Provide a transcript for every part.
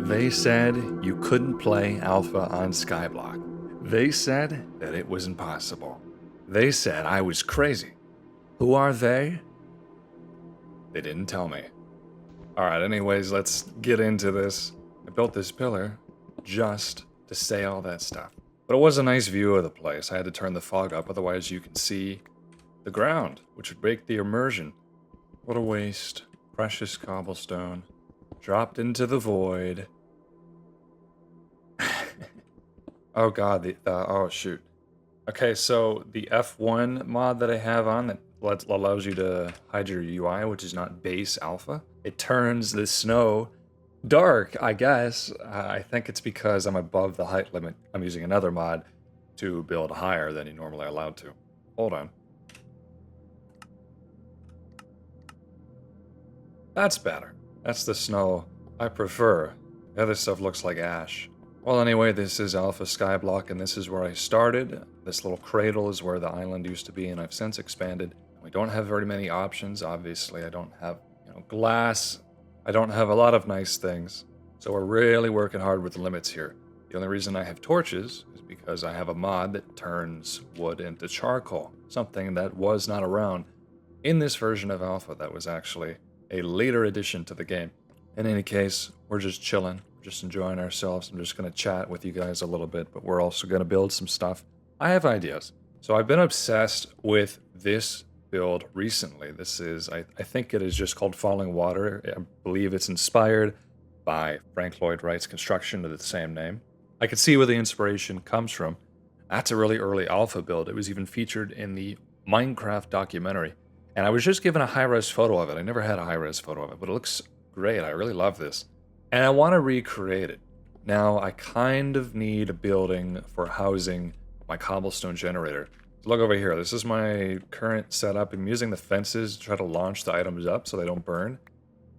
They said you couldn't play Alpha on Skyblock. They said that it was impossible. They said I was crazy. Who are they? They didn't tell me. Alright, anyways, let's get into this. I built this pillar just to say all that stuff. But it was a nice view of the place. I had to turn the fog up, otherwise you can see the ground, which would break the immersion. What a waste. Precious cobblestone. Dropped into the void. Oh god, oh shoot. Okay, so the F1 mod that I have on that allows you to hide your UI, which is not base alpha, it turns the snow dark, I guess. I think it's because I'm above the height limit. I'm using another mod to build higher than you're normally allowed to. Hold on. That's better. That's the snow I prefer. The other stuff looks like ash. Well, anyway, this is Alpha Skyblock, and this is where I started. This little cradle is where the island used to be, and I've since expanded. We don't have very many options, obviously. I don't have, glass. I don't have a lot of nice things. So we're really working hard with the limits here. The only reason I have torches is because I have a mod that turns wood into charcoal, something that was not around in this version of Alpha. That was actually a later addition to the game. In any case, we're just chilling, just enjoying ourselves. I'm just going to chat with you guys a little bit, but we're also going to build some stuff. I have ideas. So I've been obsessed with this build recently. This is, I think it is just called Fallingwater. I believe it's inspired by Frank Lloyd Wright's construction of the same name. I could see where the inspiration comes from. That's a really early alpha build. It was even featured in the Minecraft documentary. And I was just given a high-res photo of it. I never had a high-res photo of it, but it looks great. I really love this. And I want to recreate it. Now, I kind of need a building for housing my cobblestone generator. Look over here. This is my current setup. I'm using the fences to try to launch the items up so they don't burn.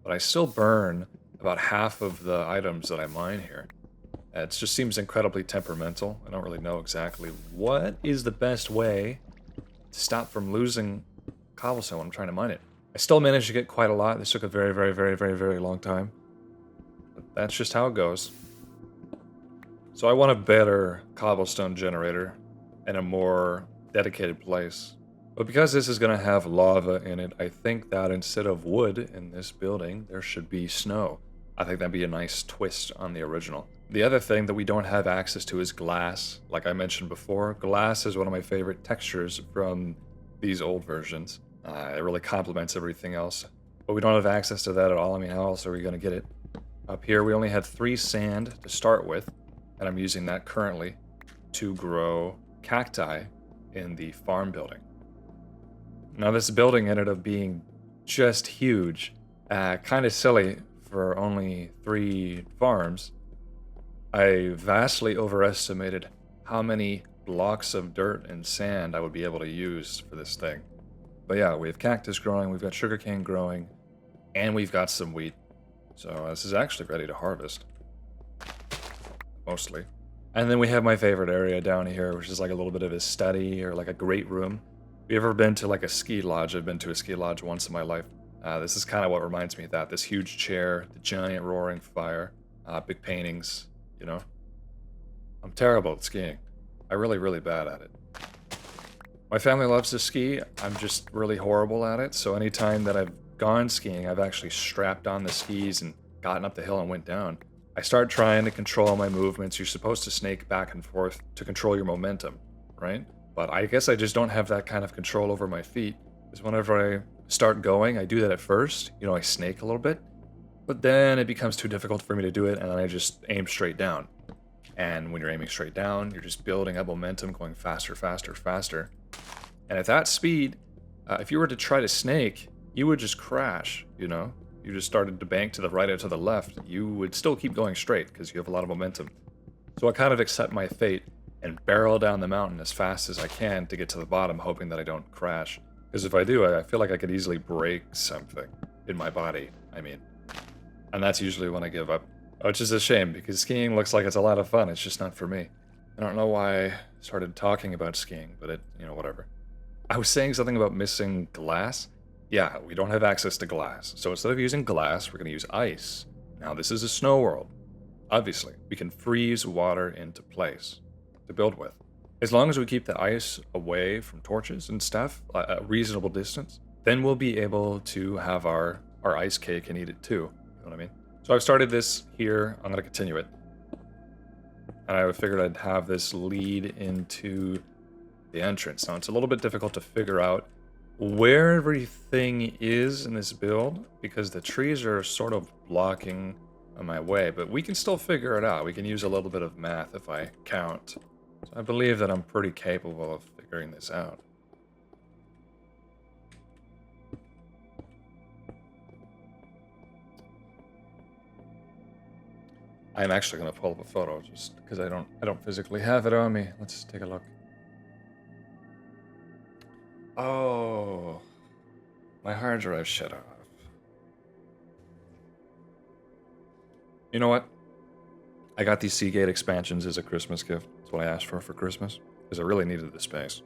But I still burn about half of the items that I mine here. It just seems incredibly temperamental. I don't really know exactly what is the best way to stop from losing cobblestone when I'm trying to mine it. I still managed to get quite a lot. This took a very, very, very, very, very long time. But that's just how it goes. So I want a better cobblestone generator and a more dedicated place. But because this is going to have lava in it, I think that instead of wood in this building, there should be snow. I think that'd be a nice twist on the original. The other thing that we don't have access to is glass. Like I mentioned before, glass is one of my favorite textures from these old versions. It really complements everything else. But we don't have access to that at all. I mean, how else are we going to get it? Up here, we only had 3 sand to start with, and I'm using that currently to grow cacti in the farm building. Now, this building ended up being just huge. Kind of silly for only 3 farms. I vastly overestimated how many blocks of dirt and sand I would be able to use for this thing. But yeah, we have cactus growing, we've got sugarcane growing, and we've got some wheat. So this is actually ready to harvest. Mostly. And then we have my favorite area down here, which is like a little bit of a study or like a great room. Have you ever been to like a ski lodge? I've been to a ski lodge once in my life. This is kind of what reminds me of that. This huge chair, the giant roaring fire, big paintings, I'm terrible at skiing. I'm really, really bad at it. My family loves to ski. I'm just really horrible at it. So anytime that I've gone skiing, I've actually strapped on the skis and gotten up the hill and went down. I start trying to control my movements. You're supposed to snake back and forth to control your momentum, right? But I guess I just don't have that kind of control over my feet. Because whenever I start going, I do that at first. I snake a little bit. But then it becomes too difficult for me to do it, and then I just aim straight down. And when you're aiming straight down, you're just building up momentum, going faster, faster, faster. And at that speed, if you were to try to snake, you would just crash, You just started to bank to the right or to the left. You would still keep going straight because you have a lot of momentum. So I kind of accept my fate and barrel down the mountain as fast as I can to get to the bottom, hoping that I don't crash. Because if I do, I feel like I could easily break something in my body, And that's usually when I give up. Which is a shame, because skiing looks like it's a lot of fun. It's just not for me. I don't know why I started talking about skiing, but whatever. I was saying something about missing glass. Yeah, we don't have access to glass. So instead of using glass, we're going to use ice. Now, this is a snow world. Obviously, we can freeze water into place to build with. As long as we keep the ice away from torches and stuff, a reasonable distance, then we'll be able to have our ice cake and eat it too. You know what I mean? So I've started this here. I'm going to continue it. And I figured I'd have this lead into the entrance. Now, it's a little bit difficult to figure out where everything is in this build because the trees are sort of blocking my way, but we can still figure it out. We can use a little bit of math if I count. So I believe that I'm pretty capable of figuring this out. I'm actually going to pull up a photo just because I don't physically have it on me. Let's take a look. Oh, my hard drive shut off. You know what? I got these Seagate expansions as a Christmas gift. That's what I asked for Christmas because I really needed the space.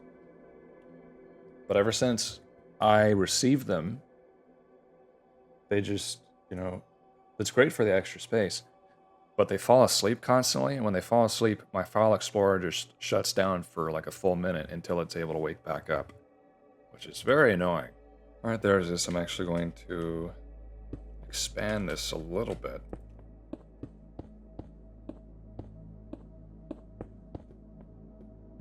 But ever since I received them, they just, you know, it's great for the extra space. But they fall asleep constantly, and when they fall asleep, my File Explorer just shuts down for like a full minute until it's able to wake back up, which is very annoying. All right, there's this. I'm actually going to expand this a little bit.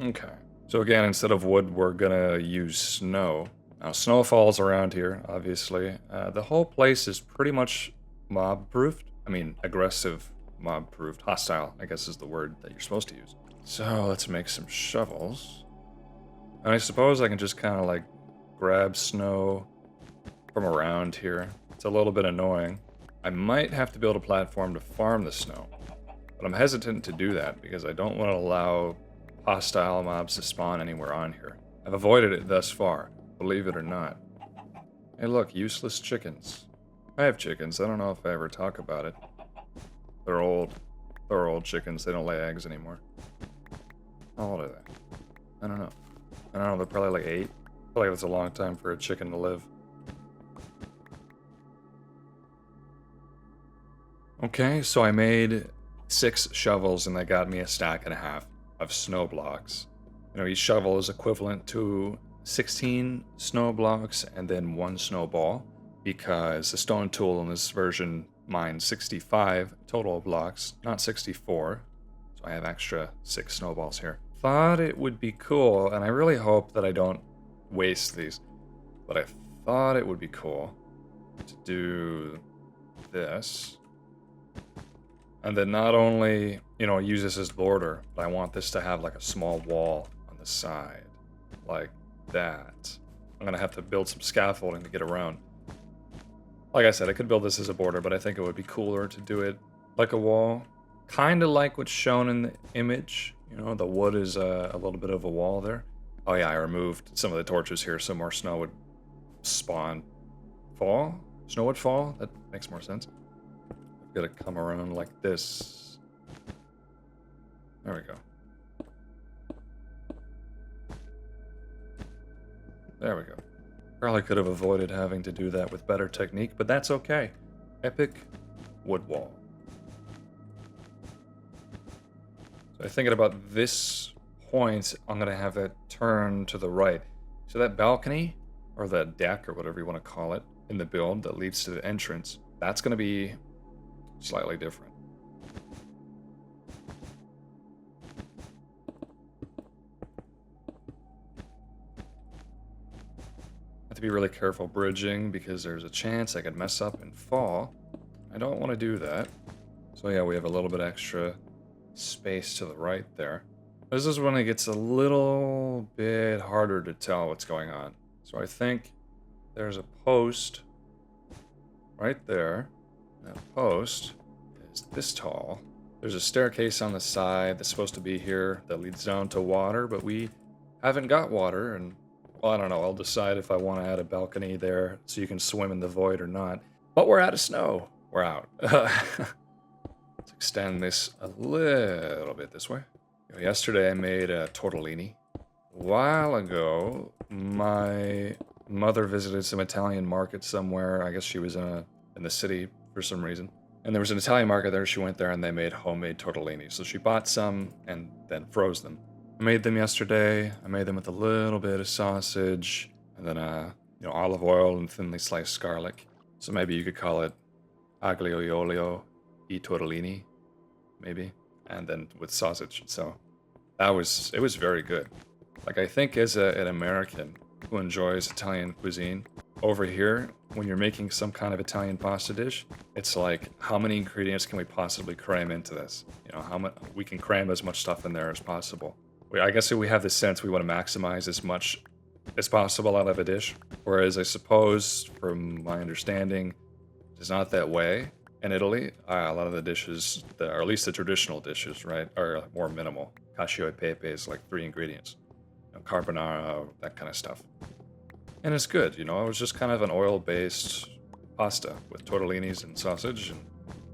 Okay, so again, instead of wood, we're gonna use snow. Now, snow falls around here, obviously. The whole place is pretty much mob-proofed. I mean, aggressive mob-proofed. Hostile, I guess is the word that you're supposed to use. So let's make some shovels. And I suppose I can just kind of like grab snow from around here. It's a little bit annoying. I might have to build a platform to farm the snow. But I'm hesitant to do that because I don't want to allow hostile mobs to spawn anywhere on here. I've avoided it thus far, believe it or not. Hey look, useless chickens. I have chickens. I don't know if I ever talk about it. They're old. They're old chickens. They don't lay eggs anymore. How old are they? I don't know. I don't know. They're probably like 8. I feel like that's a long time for a chicken to live. Okay, so I made 6 shovels and that got me a stack and a half of snow blocks. You know, each shovel is equivalent to 16 snow blocks and then 1 snowball because the stone tool in this version mines 65 total blocks, not 64. So I have extra 6 snowballs here. Thought it would be cool, and I really hope that I don't waste these, but I thought it would be cool to do this. And then not only, you know, use this as border, but I want this to have like a small wall on the side. Like that. I'm going to have to build some scaffolding to get around. Like I said, I could build this as a border, but I think it would be cooler to do it like a wall. Kind of like what's shown in the image. You know, the wood is a little bit of a wall there. Oh yeah, I removed some of the torches here so more snow would spawn. Fall? Snow would fall? That makes more sense. I've got to come around like this. There we go. There we go. Probably could have avoided having to do that with better technique, but that's okay. Epic wood wall. So thinking about this point, I'm going to have it turn to the right. So that balcony, or that deck, or whatever you want to call it, in the build that leads to the entrance, that's going to be slightly different. Have to be really careful bridging because there's a chance I could mess up and fall. I don't want to do that. So yeah, we have a little bit extra space to the right there. This is when it gets a little bit harder to tell what's going on. So I think there's a post right there. That post is this tall. There's a staircase on the side that's supposed to be here that leads down to water, but we haven't got water, and well, I don't know. I'll decide if I want to add a balcony there so you can swim in the void or not. But we're out of snow. We're out. Let's extend this a little bit this way. You know, yesterday I made a tortellini. A while ago, my mother visited some Italian market somewhere. I guess she was in the city for some reason. And there was an Italian market there. She went there and they made homemade tortellini. So she bought some and then froze them. I made them yesterday. I made them with a little bit of sausage and then olive oil and thinly sliced garlic. So maybe you could call it aglio e olio e tortellini, maybe, and then with sausage. So it was very good. Like, I think as an American who enjoys Italian cuisine, over here, when you're making some kind of Italian pasta dish, it's like, how many ingredients can we possibly cram into this? You know, how much we can cram as much stuff in there as possible. I guess we have this sense we want to maximize as much as possible out of a dish. Whereas I suppose, from my understanding, it's not that way in Italy. A lot of the dishes, or at least the traditional dishes, right, are more minimal. Cacio e pepe is like 3 ingredients. Carbonara, that kind of stuff. And it's good, you know, it was just kind of an oil-based pasta with tortellinis and sausage and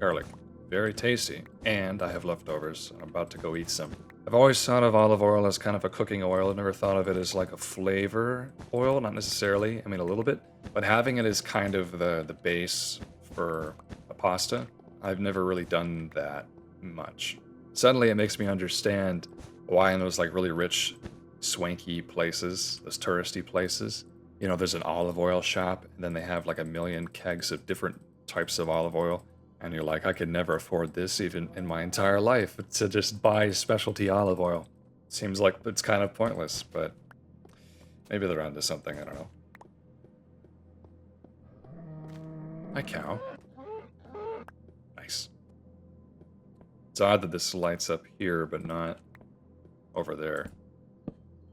garlic. Very tasty. And I have leftovers. I'm about to go eat some. I've always thought of olive oil as kind of a cooking oil. I've never thought of it as like a flavor oil, not necessarily, I mean a little bit. But having it as kind of the base for a pasta, I've never really done that much. Suddenly it makes me understand why in those like really rich, swanky places, those touristy places, you know, there's an olive oil shop and then they have like a million kegs of different types of olive oil. And you're like, I could never afford this even in my entire life to just buy specialty olive oil. Seems like it's kind of pointless, but maybe they're onto something, I don't know. Hi, cow. Nice. It's odd that this lights up here, but not over there.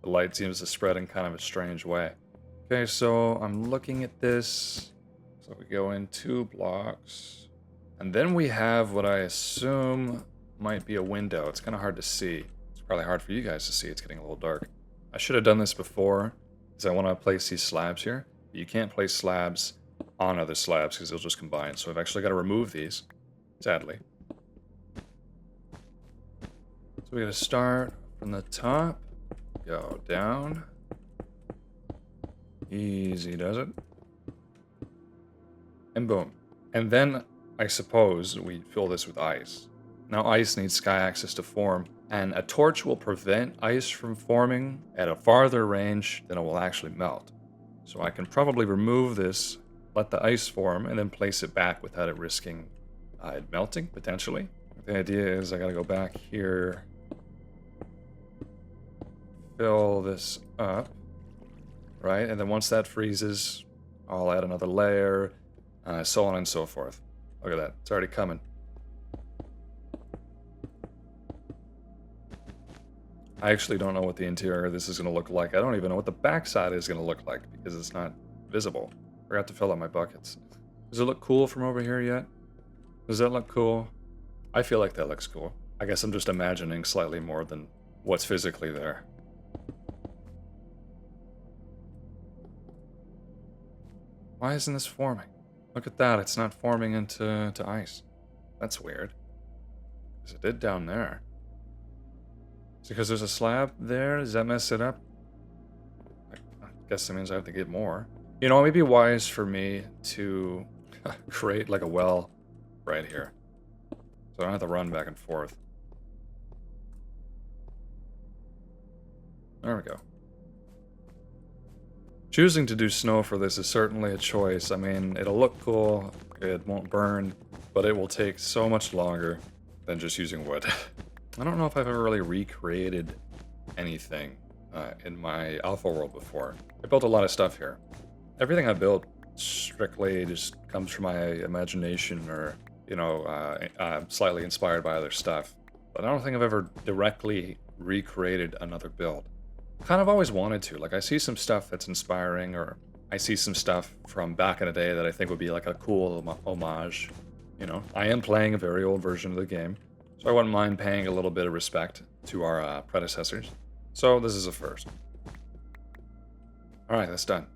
The light seems to spread in kind of a strange way. Okay, so I'm looking at this. So we go in 2 blocks. And then we have what I assume might be a window. It's kind of hard to see. It's probably hard for you guys to see. It's getting a little dark. I should have done this before, because I want to place these slabs here. But you can't place slabs on other slabs, because they'll just combine. So I've actually got to remove these, sadly. So we got to start from the top, go down. Easy does it. And boom. And then I suppose we fill this with ice. Now ice needs sky access to form, and a torch will prevent ice from forming at a farther range than it will actually melt. So I can probably remove this, let the ice form, and then place it back without it risking it melting, potentially. The idea is I gotta go back here, fill this up, right? And then once that freezes, I'll add another layer, so on and so forth. Look at that. It's already coming. I actually don't know what the interior of this is going to look like. I don't even know what the backside is going to look like because it's not visible. Forgot to fill up my buckets. Does it look cool from over here yet? Does that look cool? I feel like that looks cool. I guess I'm just imagining slightly more than what's physically there. Why isn't this forming? Look at that, it's not forming into ice. That's weird. Because it did down there. Is it because there's a slab there? Does that mess it up? I guess that means I have to get more. You know, it may be wise for me to create like a well right here. So I don't have to run back and forth. There we go. Choosing to do snow for this is certainly a choice. I mean, it'll look cool, it won't burn, but it will take so much longer than just using wood. I don't know if I've ever really recreated anything in my Alpha world before. I built a lot of stuff here. Everything I built strictly just comes from my imagination or, you know, slightly inspired by other stuff. But I don't think I've ever directly recreated another build. Kind of always wanted to. Like, I see some stuff that's inspiring, or I see some stuff from back in the day that I think would be like a cool homage. You know, I am playing a very old version of the game, so I wouldn't mind paying a little bit of respect to our predecessors. So this is a first. All right, that's done.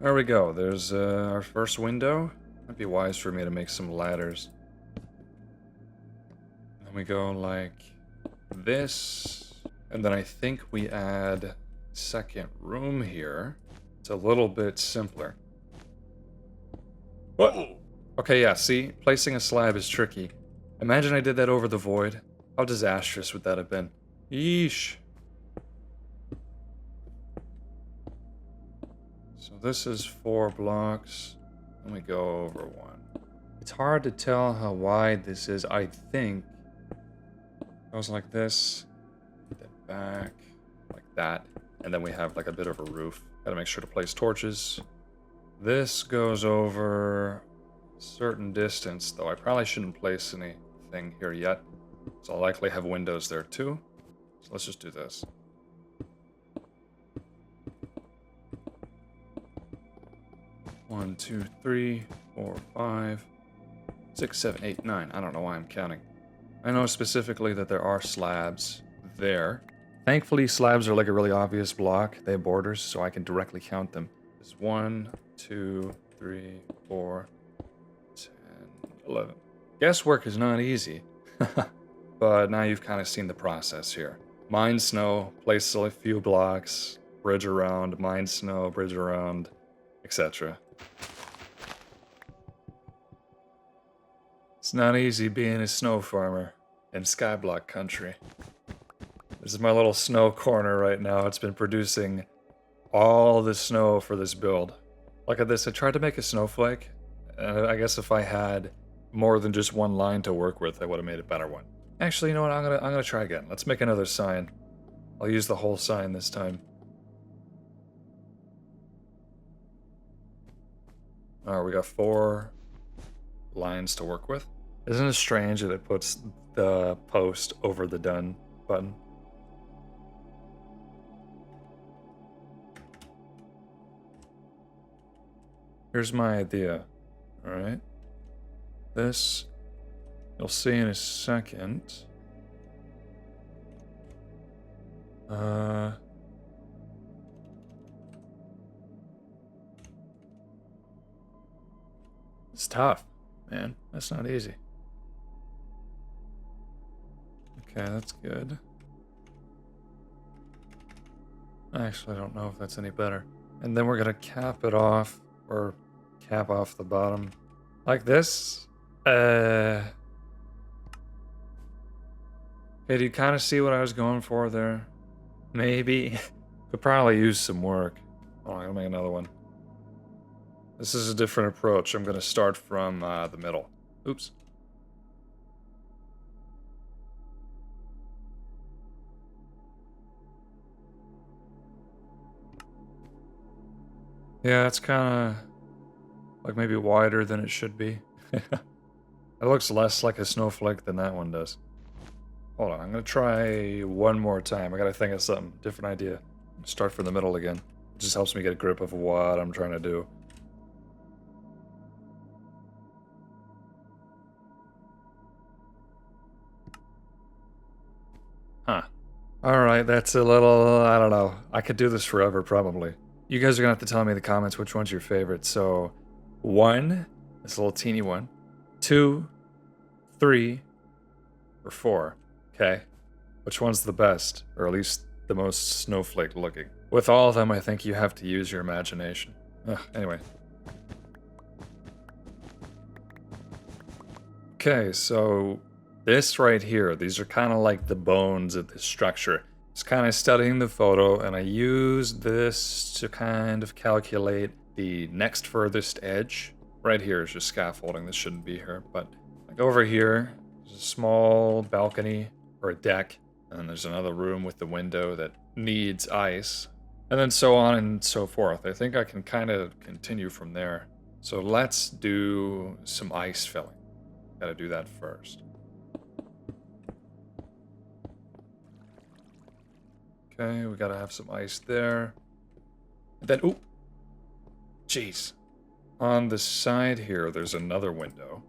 There we go. There's our first window. Might be wise for me to make some ladders. Then we go like this. And then I think we add second room here. It's a little bit simpler. What? Okay, yeah, see? Placing a slab is tricky. Imagine I did that over the void. How disastrous would that have been? Yeesh. So this is 4 blocks. Let me go over 1. It's hard to tell how wide this is. I think it goes like this, then back, like that, and then we have like a bit of a roof. Gotta make sure to place torches. This goes over a certain distance, though I probably shouldn't place anything here yet. So I'll likely have windows there too. So let's just do this. One, 2, 3, 4, 5, 6, 7, 8, 9. I don't know why I'm counting. I know specifically that there are slabs there. Thankfully, slabs are like a really obvious block. They have borders, so I can directly count them. There's 1, 2, 3, 4, 10, 11. Guesswork is not easy. But now you've kind of seen the process here. Mine snow, place a few blocks, bridge around, mine snow, bridge around, etc. It's not easy being a snow farmer in Skyblock country. This is my little snow corner right now. It's been producing all the snow for this build. Look at this. I tried to make a snowflake, and I guess if I had more than just one line to work with, I would have made a better one. Actually, you know what? I'm gonna try again. Let's make another sign. I'll use the whole sign this time. Alright, we got 4 lines to work with. Isn't it strange that it puts the post over the done button? Here's my idea. Alright. This, you'll see in a second. It's tough, man. That's not easy. Okay, that's good. I actually don't know if that's any better. And then we're gonna cap it off, or cap off the bottom like this. Okay, do you kind of see what I was going for there? Maybe. Could probably use some work. Oh, I'm gonna make another one. This is a different approach. I'm gonna start from the middle. Oops. Yeah, it's kind of like maybe wider than it should be. It looks less like a snowflake than that one does. Hold on, I'm gonna try one more time. I gotta think of something, different idea. Start from the middle again. It just helps me get a grip of what I'm trying to do. Huh. Alright, that's a little, I don't know. I could do this forever, probably. You guys are gonna have to tell me in the comments which one's your favorite. So, 1, this little teeny one. 2, 3, or 4. Okay. Which one's the best? Or at least the most snowflake looking? With all of them, I think you have to use your imagination. Anyway. Okay, so this right here, these are kind of like the bones of this structure. It's kind of studying the photo, and I used this to kind of calculate the next furthest edge. Right here is just scaffolding. This shouldn't be here, but like over here, there's a small balcony or a deck, and there's another room with the window that needs ice, and then so on and so forth. I think I can kind of continue from there. So let's do some ice filling. Gotta do that first. Okay, we gotta have some ice there. And then, ooh! Jeez. On the side here, there's another window.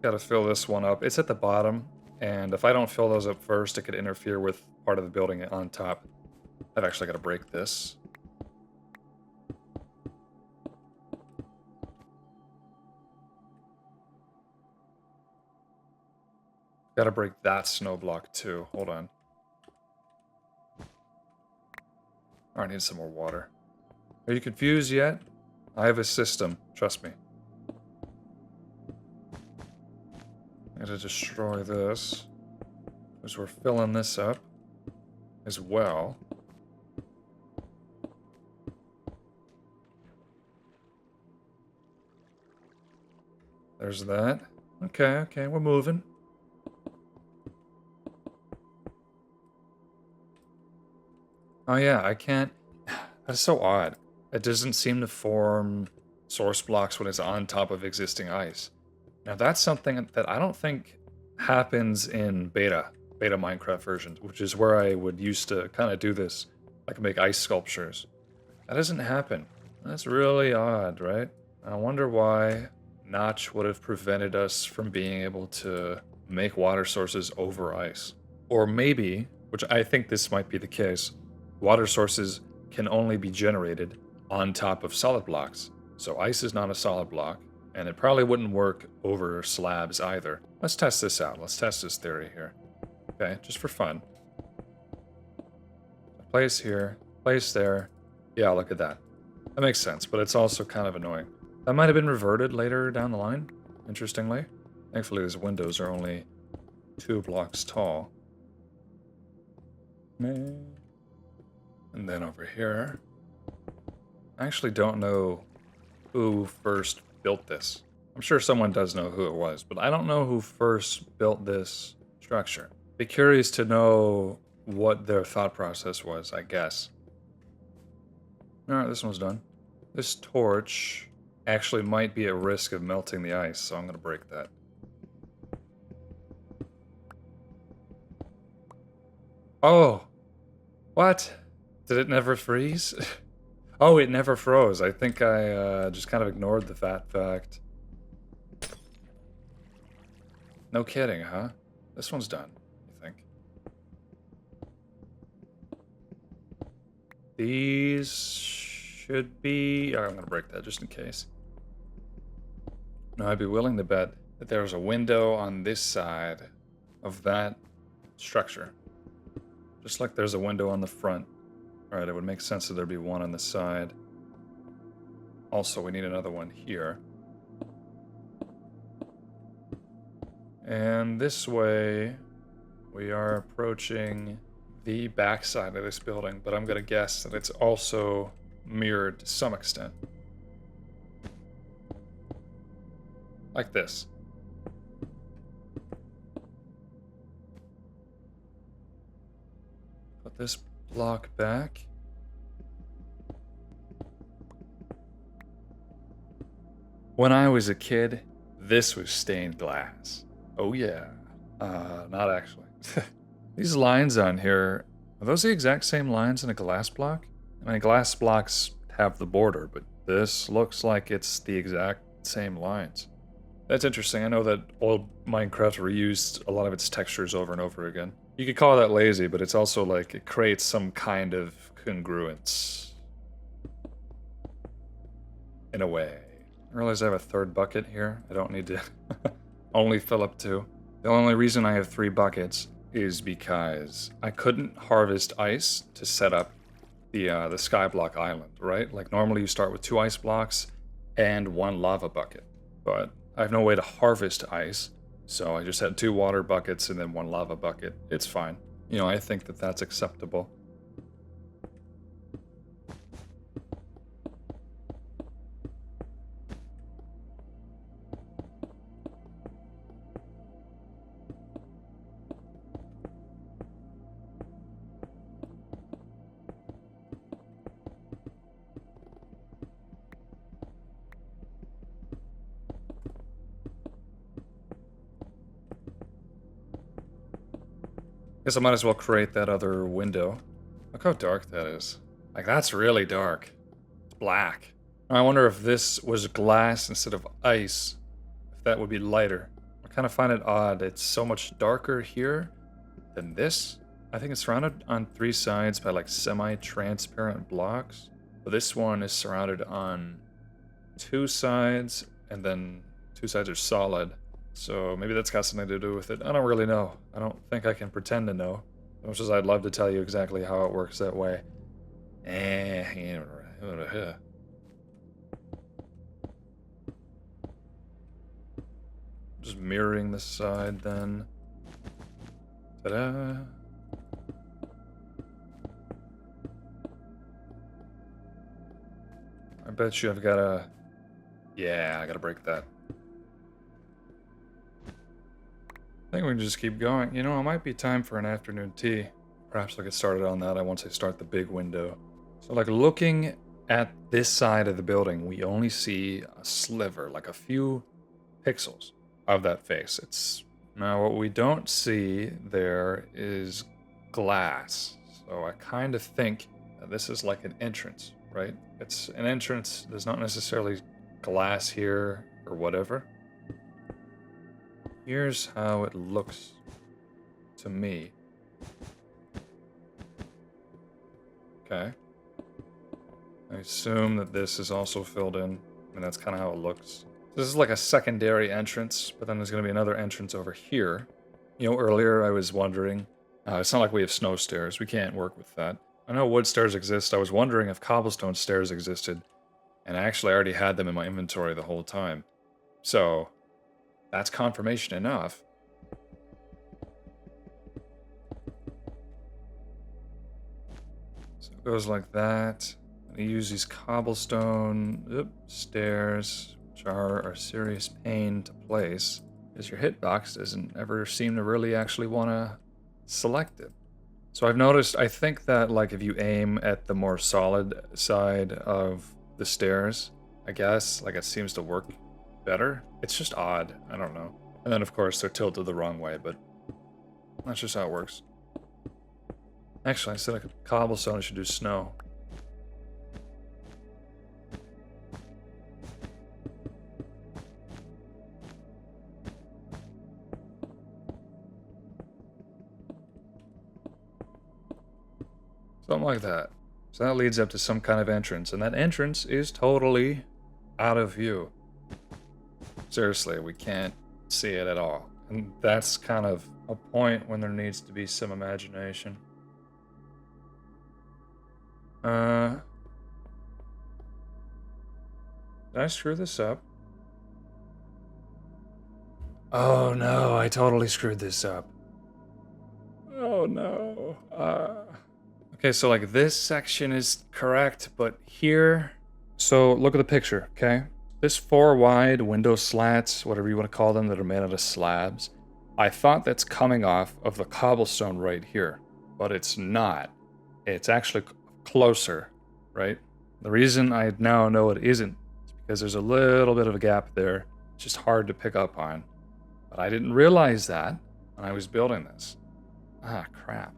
Gotta fill this one up. It's at the bottom, and if I don't fill those up first, it could interfere with part of the building on top. I've actually gotta break this. Gotta break that snow block too. Hold on. Oh, I need some more water. Are you confused yet? I have a system. Trust me. I gotta destroy this. Because we're filling this up as well. There's that. Okay, we're moving. Oh yeah, I can't... That's so odd. It doesn't seem to form source blocks when it's on top of existing ice. Now that's something that I don't think happens in beta Minecraft versions, which is where I would used to kind of do this, like make ice sculptures. That doesn't happen. That's really odd, right? I wonder why Notch would have prevented us from being able to make water sources over ice. Or maybe, which I think this might be the case, water sources can only be generated on top of solid blocks. So ice is not a solid block, and it probably wouldn't work over slabs either. Let's test this out. Let's test this theory here. Okay, just for fun. Place here, place there. Yeah, look at that. That makes sense, but it's also kind of annoying. That might have been reverted later down the line, interestingly. Thankfully, these windows are only 2 blocks tall. And then over here, I actually don't know who first built this. I'm sure someone does know who it was, but I don't know who first built this structure. Be curious to know what their thought process was, I guess. Alright, this one's done. This torch actually might be at risk of melting the ice, so I'm going to break that. Oh! What? Did it never freeze? Oh, it never froze. I think I just kind of ignored the fact. No kidding, huh? This one's done, I think. These should be... Oh, I'm going to break that just in case. Now, I'd be willing to bet that there's a window on this side of that structure. Just like there's a window on the front. Alright, it would make sense that there'd be one on the side. Also, we need another one here. And this way, we are approaching the backside of this building, but I'm going to guess that it's also mirrored to some extent. Like this. Put this block back. When I was a kid, this was stained glass. Oh yeah. Not actually. These lines on here, are those the exact same lines in a glass block? I mean, glass blocks have the border, but this looks like it's the exact same lines. That's interesting. I know that old Minecraft reused a lot of its textures over and over again. You could call that lazy, but it's also like it creates some kind of congruence. In a way. I realize I have a third bucket here. I don't need to only fill up 2. The only reason I have 3 buckets is because I couldn't harvest ice to set up the Skyblock island, right? Like normally you start with 2 ice blocks and 1 lava bucket, but I have no way to harvest ice, so I just had 2 water buckets and then 1 lava bucket. It's fine. You know, I think that that's acceptable. Guess I might as well create that other window. Look how dark that is. Like, that's really dark. It's black. I wonder if this was glass instead of ice, if that would be lighter. I kind of find it odd. It's so much darker here than this. I think it's surrounded on 3 sides by like semi-transparent blocks. But this one is surrounded on 2 sides, and then 2 sides are solid. So maybe that's got something to do with it. I don't really know. I don't think I can pretend to know. As much as I'd love to tell you exactly how it works that way. Just mirroring this side then. Ta-da! I bet you I've got to... Yeah, I gotta break that. I think we can just keep going. You know, it might be time for an afternoon tea. Perhaps I'll get started on that once I start the big window. So, like, looking at this side of the building, we only see a sliver, like a few pixels of that face. Now, what we don't see there is glass. So I kind of think that this is like an entrance, right? It's an entrance. There's not necessarily glass here or whatever. Here's how it looks to me. Okay. I assume that this is also filled in. I mean, that's kind of how it looks. This is like a secondary entrance, but then there's going to be another entrance over here. You know, earlier I was wondering, it's not like we have snow stairs. We can't work with that. I know wood stairs exist. I was wondering if cobblestone stairs existed. And I actually already had them in my inventory the whole time. So, that's confirmation enough. So it goes like that. And you use these cobblestone stairs, which are a serious pain to place, because your hitbox doesn't ever seem to really actually want to select it. So I've noticed, I think that like if you aim at the more solid side of the stairs, I guess, like it seems to work better. It's just odd. I don't know. And then, of course, they're tilted the wrong way, but that's just how it works. Actually, instead of cobblestone, I should do snow. Something like that. So that leads up to some kind of entrance, and that entrance is totally out of view. Seriously, we can't see it at all. And that's kind of a point when there needs to be some imagination. Did I screw this up? Oh no, I totally screwed this up. Oh no. Okay, so like this section is correct, but here... So look at the picture, okay? This 4 wide window slats, whatever you want to call them, that are made out of slabs, I thought that's coming off of the cobblestone right here, but it's not. It's actually closer, right? The reason I now know it isn't is because there's a little bit of a gap there. It's just hard to pick up on. But I didn't realize that when I was building this. Ah, crap.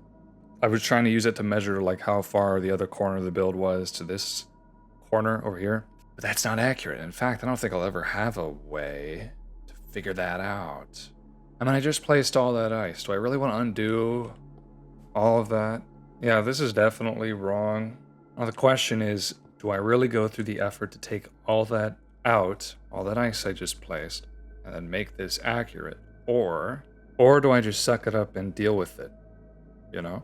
I was trying to use it to measure like how far the other corner of the build was to this corner over here. But that's not accurate. In fact, I don't think I'll ever have a way to figure that out. I mean, I just placed all that ice. Do I really want to undo all of that? Yeah, this is definitely wrong. Now the question is, do I really go through the effort to take all that out, all that ice I just placed, and then make this accurate? Or do I just suck it up and deal with it? You know?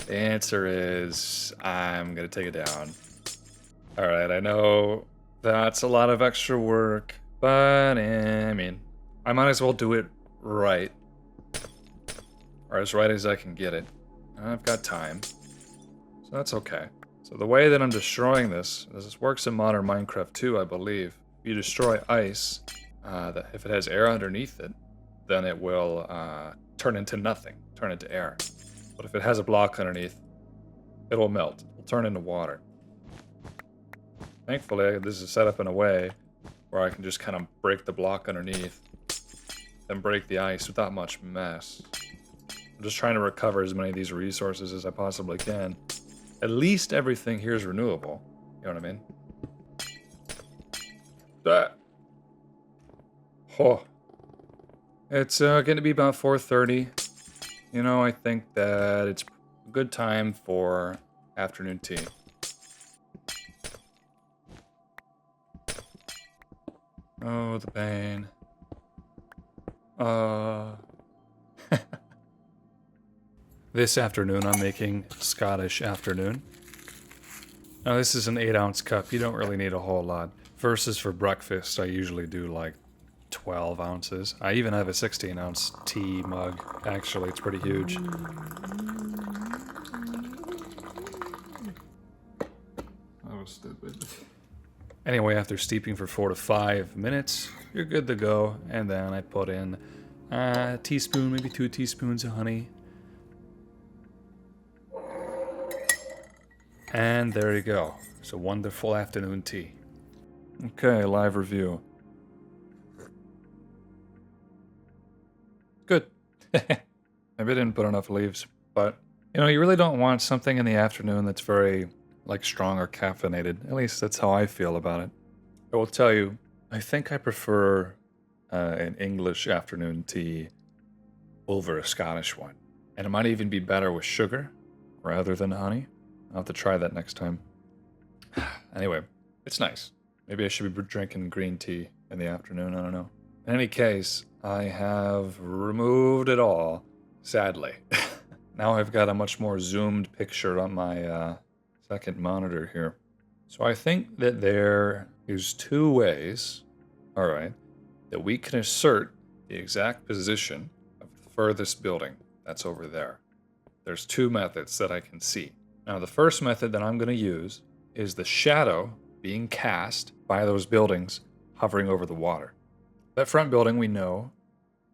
The answer is, I'm gonna take it down. Alright, I know that's a lot of extra work, but I mean, I might as well do it right. Or as right as I can get it. I've got time. So that's okay. So the way that I'm destroying this works in modern Minecraft too, I believe. If you destroy ice, if it has air underneath it, then it will turn into nothing, turn into air. But if it has a block underneath, it'll melt. It'll turn into water. Thankfully, this is set up in a way where I can just kind of break the block underneath, then break the ice without much mess. I'm just trying to recover as many of these resources as I possibly can. At least everything here is renewable. You know what I mean? Oh. It's going to be about 4:30. You know, I think that it's a good time for afternoon tea. Oh, the pain. This afternoon, I'm making Scottish afternoon. Now, this is an 8-ounce cup. You don't really need a whole lot. Versus for breakfast, I usually do like 12 ounces. I even have a 16-ounce tea mug. Actually, it's pretty huge. That was stupid. Anyway, after steeping for 4 to 5 minutes, you're good to go. And then I put in a teaspoon, maybe 2 teaspoons of honey. And there you go. It's a wonderful afternoon tea. Okay, live review. Good. Maybe I didn't put enough leaves, but you know, you really don't want something in the afternoon that's very like strong or caffeinated. At least that's how I feel about it. I will tell you, I think I prefer an English afternoon tea over a Scottish one. And it might even be better with sugar rather than honey. I'll have to try that next time. Anyway, it's nice. Maybe I should be drinking green tea in the afternoon, I don't know. In any case, I have removed it all, sadly. Now I've got a much more zoomed picture on my second monitor here. So I think that there is 2 ways, alright, that we can assert the exact position of the furthest building that's over there. There's 2 methods that I can see. Now the first method that I'm going to use is the shadow being cast by those buildings hovering over the water. That front building we know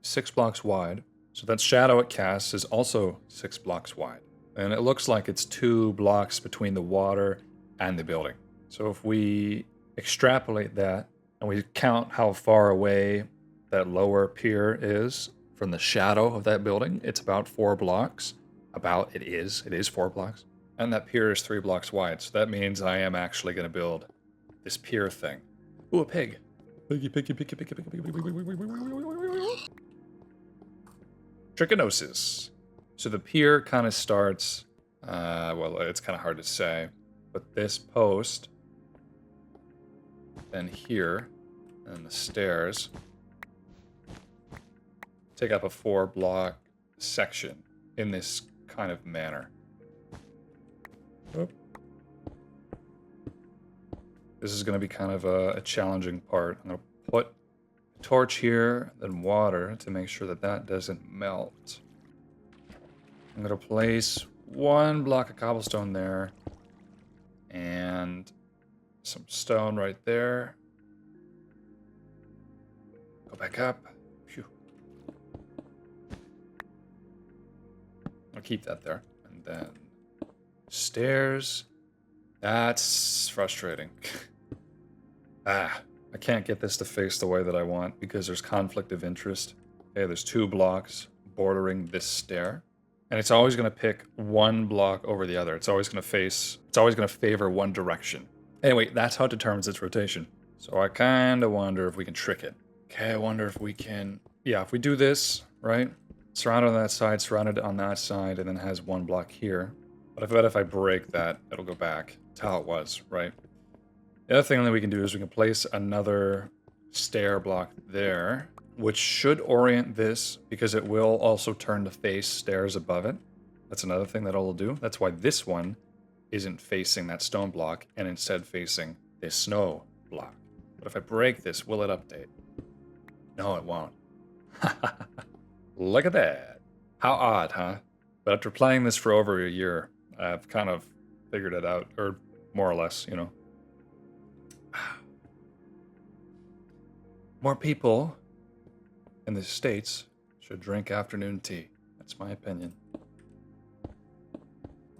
is 6 blocks wide, so that shadow it casts is also 6 blocks wide. And it looks like it's 2 blocks between the water and the building. So if we extrapolate that and we count how far away that lower pier is from the shadow of that building, it's about 4 blocks. It is 4 blocks. And that pier is 3 blocks wide, so that means I am actually going to build this pier thing. Ooh, a pig. Piggy. Trichinosis. So the pier kind of starts, well, it's kind of hard to say, but this post, then here, and the stairs, take up a 4-block section in this kind of manner. Oop. This is going to be kind of a challenging part. I'm going to put a torch here, then water to make sure that that doesn't melt. I'm going to place 1 block of cobblestone there and some stone right there. Go back up. Phew. I'll keep that there. And then stairs. That's frustrating. I can't get this to face the way that I want because there's conflict of interest. Okay, there's 2 blocks bordering this stair. And it's always going to pick 1 block over the other. It's always going to favor one direction. Anyway, that's how it determines its rotation. So I kind of wonder if we can trick it. Okay, I wonder if we can... Yeah, if we do this, right? Surrounded on that side, surrounded on that side, and then has 1 block here. But I bet if I break that, it'll go back to how it was, right? The other thing that we can do is we can place another stair block there, which should orient this because it will also turn to face stairs above it. That's another thing that it'll do. That's why this one isn't facing that stone block and instead facing this snow block. But if I break this, will it update? No, it won't. Look at that. How odd, huh? But after playing this for over a year, I've kind of figured it out, or more or less, you know. More people in the States should drink afternoon tea. That's my opinion.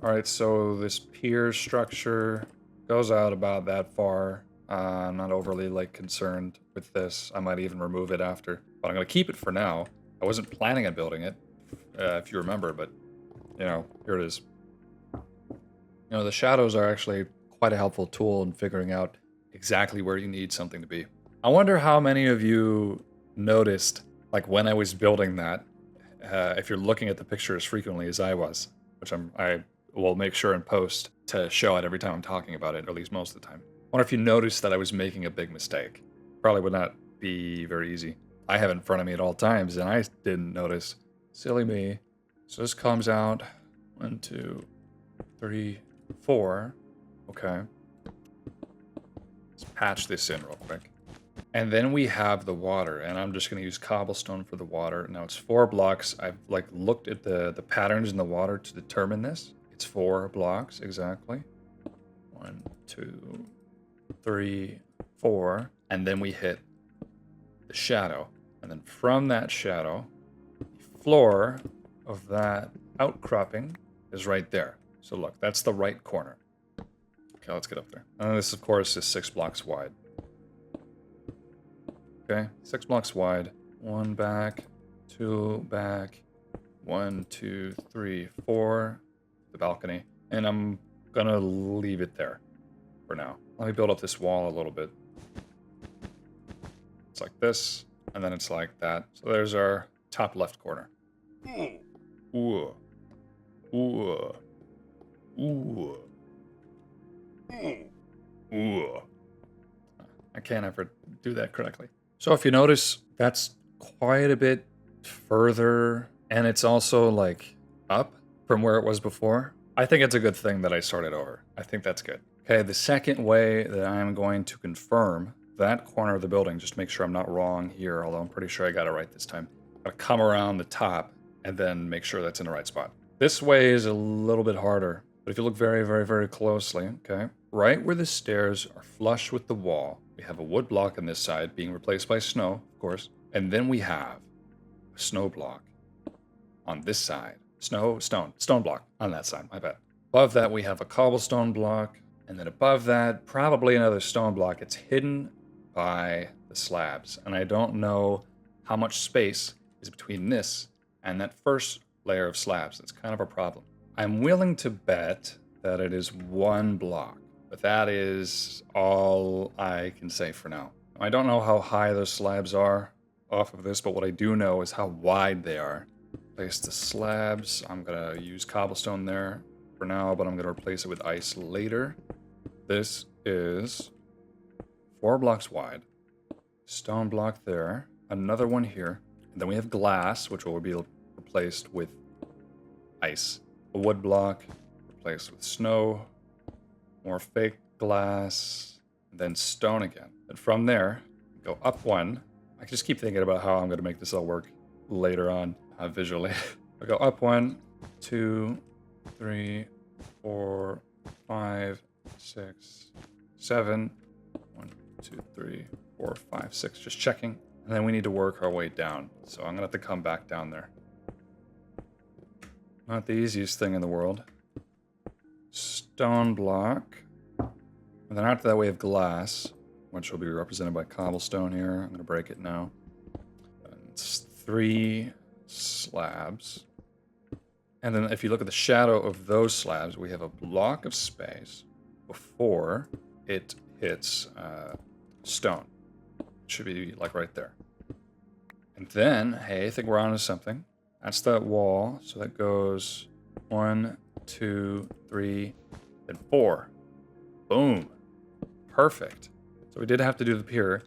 Alright, so this pier structure goes out about that far. I'm not overly concerned with this. I might even remove it after. But I'm going to keep it for now. I wasn't planning on building it, if you remember, but, you know, here it is. You know, the shadows are actually quite a helpful tool in figuring out exactly where you need something to be. I wonder how many of you noticed, when I was building that, if you're looking at the picture as frequently as I was, which I will make sure in post to show it every time I'm talking about it, or at least most of the time. I wonder if you noticed that I was making a big mistake. Probably would not be very easy. I have it in front of me at all times, and I didn't notice. Silly me. So this comes out 1, 2, 3, 4. Okay. Let's patch this in real quick. And then we have the water, and I'm just going to use cobblestone for the water. Now it's 4 blocks. I've like looked at the patterns in the water to determine this. It's 4 blocks exactly. 1, 2, 3, 4, and then we hit the shadow. And then from that shadow, the floor of that outcropping is right there. So look, that's the right corner. Okay, let's get up there. And this, of course, is 6 blocks wide. Okay, 6 blocks wide. 1 back, 2 back, 1, 2, 3, 4. The balcony. And I'm gonna leave it there for now. Let me build up this wall a little bit. It's like this, and then it's like that. So there's our top left corner. Ooh. Ooh. Ooh. Ooh. I can't ever do that correctly. So if you notice, that's quite a bit further, and it's also like up from where it was before. I think it's a good thing that I started over. I think that's good. Okay, the second way that I am going to confirm that corner of the building, just make sure I'm not wrong here, although I'm pretty sure I got it right this time. I'll come around the top and then make sure that's in the right spot. This way is a little bit harder, but if you look very, very, very closely, okay, right where the stairs are flush with the wall, we have a wood block on this side being replaced by snow, of course, and then we have a snow block on this side. Stone block on that side, my bad. Above that, we have a cobblestone block, and then above that, probably another stone block. It's hidden by the slabs, and I don't know how much space is between this and that first layer of slabs. That's kind of a problem. I'm willing to bet that it is 1 block, but that is all I can say for now. I don't know how high those slabs are off of this, but what I do know is how wide they are. Place the slabs. I'm gonna use cobblestone there for now, but I'm gonna replace it with ice later. This is 4 blocks wide. Stone block there. Another one here. And then we have glass, which will be replaced with ice. A wood block replaced with snow. More fake glass. And then stone again. And from there, go up 1. I just keep thinking about how I'm going to make this all work later on visually. I go up 1, 2, 3, 4, 5, 6, 7. 1, 2, 3, 4, 5, 6. Just checking. And then we need to work our way down. So I'm going to have to come back down there. Not the easiest thing in the world. Stone block. And then after that we have glass, which will be represented by cobblestone here. I'm going to break it now. And it's 3 slabs. And then if you look at the shadow of those slabs, we have a block of space before it hits stone. It should be like right there. And then, hey, I think we're onto something. That's that wall. So that goes 1, 2, 3, and 4. Boom. Perfect. So we did have to do the pier,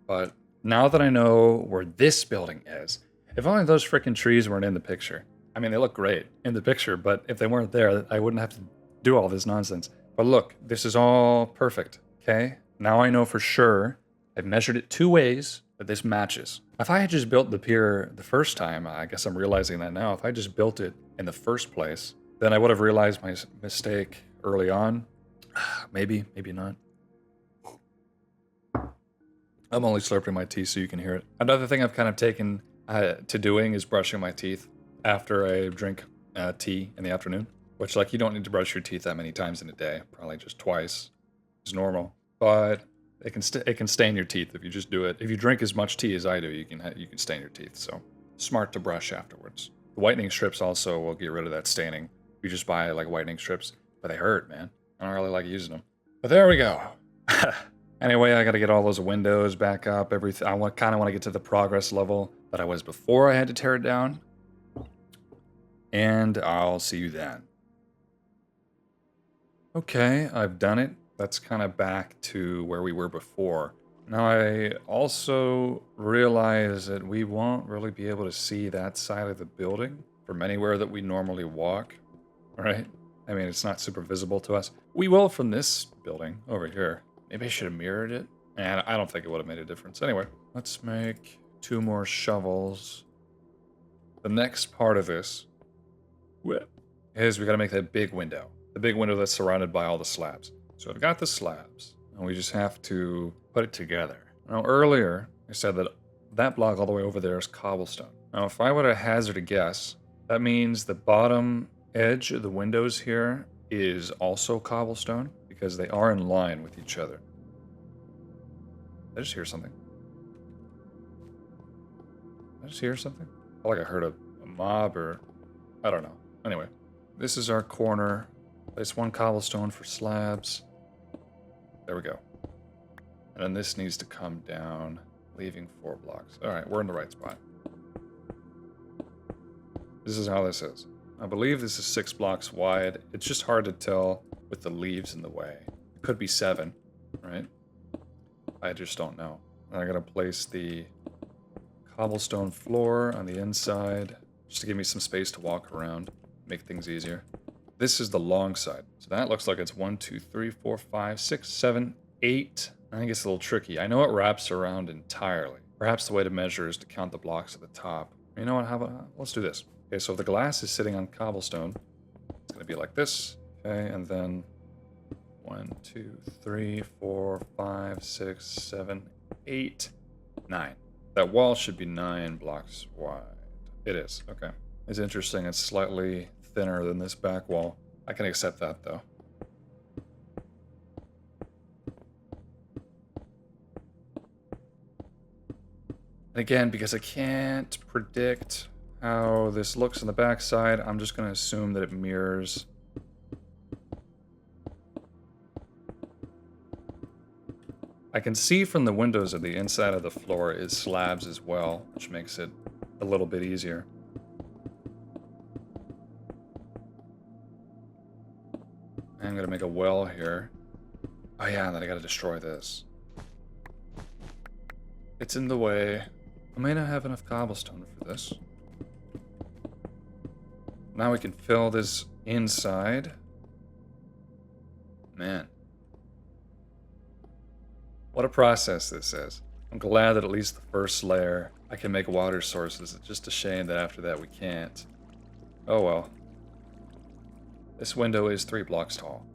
but now that I know where this building is, if only those freaking trees weren't in the picture. I mean, they look great in the picture, but if they weren't there, I wouldn't have to do all this nonsense. But look, this is all perfect, okay? Now I know for sure, I've measured it 2 ways, that this matches. If I had just built the pier the first time, I guess I'm realizing that now, if I just built it in the first place, then I would have realized my mistake early on. Maybe, maybe not. I'm only slurping my tea so you can hear it. Another thing I've kind of taken to doing is brushing my teeth after I drink tea in the afternoon. Which, like, you don't need to brush your teeth that many times in a day. Probably just twice is normal. But it can stain your teeth if you just do it. If you drink as much tea as I do, you can stain your teeth. So smart to brush afterwards. The whitening strips also will get rid of that staining. You just buy like whitening strips, but they hurt, man. I don't really like using them. But there we go. Anyway, I got to get all those windows back up. Everything. I kind of want to get to the progress level that I was before I had to tear it down. And I'll see you then. Okay, I've done it. That's kind of back to where we were before. Now I also realize that we won't really be able to see that side of the building from anywhere that we normally walk, right? I mean, it's not super visible to us. We will from this building over here, Maybe I should have mirrored it. And I don't think it would have made a difference. Anyway, let's make 2 more shovels. The next part of this is we got to make that big window. The big window that's surrounded by all the slabs. So I've got the slabs, and we just have to put it together. Now earlier, I said that that block all the way over there is cobblestone. Now if I were to hazard a guess, that means the bottom edge of the windows here is also cobblestone, because they are in line with each other. Did I just hear something? Did I just hear something? I felt like I heard a mob or... I don't know. Anyway, this is our corner. Place 1 cobblestone for slabs. There we go. And then this needs to come down, leaving 4 blocks. Alright, we're in the right spot. This is how this is. I believe this is 6 blocks wide. It's just hard to tell with the leaves in the way. It could be 7, right? I just don't know. And I'm going to place the cobblestone floor on the inside, just to give me some space to walk around, make things easier. This is the long side. So that looks like it's 1, 2, 3, 4, 5, 6, 7, 8. I think it's a little tricky. I know it wraps around entirely. Perhaps the way to measure is to count the blocks at the top. You know what? How about, let's do this. Okay, so if the glass is sitting on cobblestone, it's going to be like this. Okay, and then 1, 2, 3, 4, 5, 6, 7, 8, 9. That wall should be 9 blocks wide. It is. Okay. It's interesting. It's slightly thinner than this back wall. I can accept that, though. And again, because I can't predict how this looks on the backside, I'm just going to assume that it mirrors. I can see from the windows of the inside of the floor is slabs as well, which makes it a little bit easier. I'm going to make a well here. Oh yeah, and then I got to destroy this. It's in the way. I may not have enough cobblestone for this. Now we can fill this inside. Man. What a process this is. I'm glad that at least the first layer I can make water sources. It's just a shame that after that we can't. Oh well. This window is 3 blocks tall.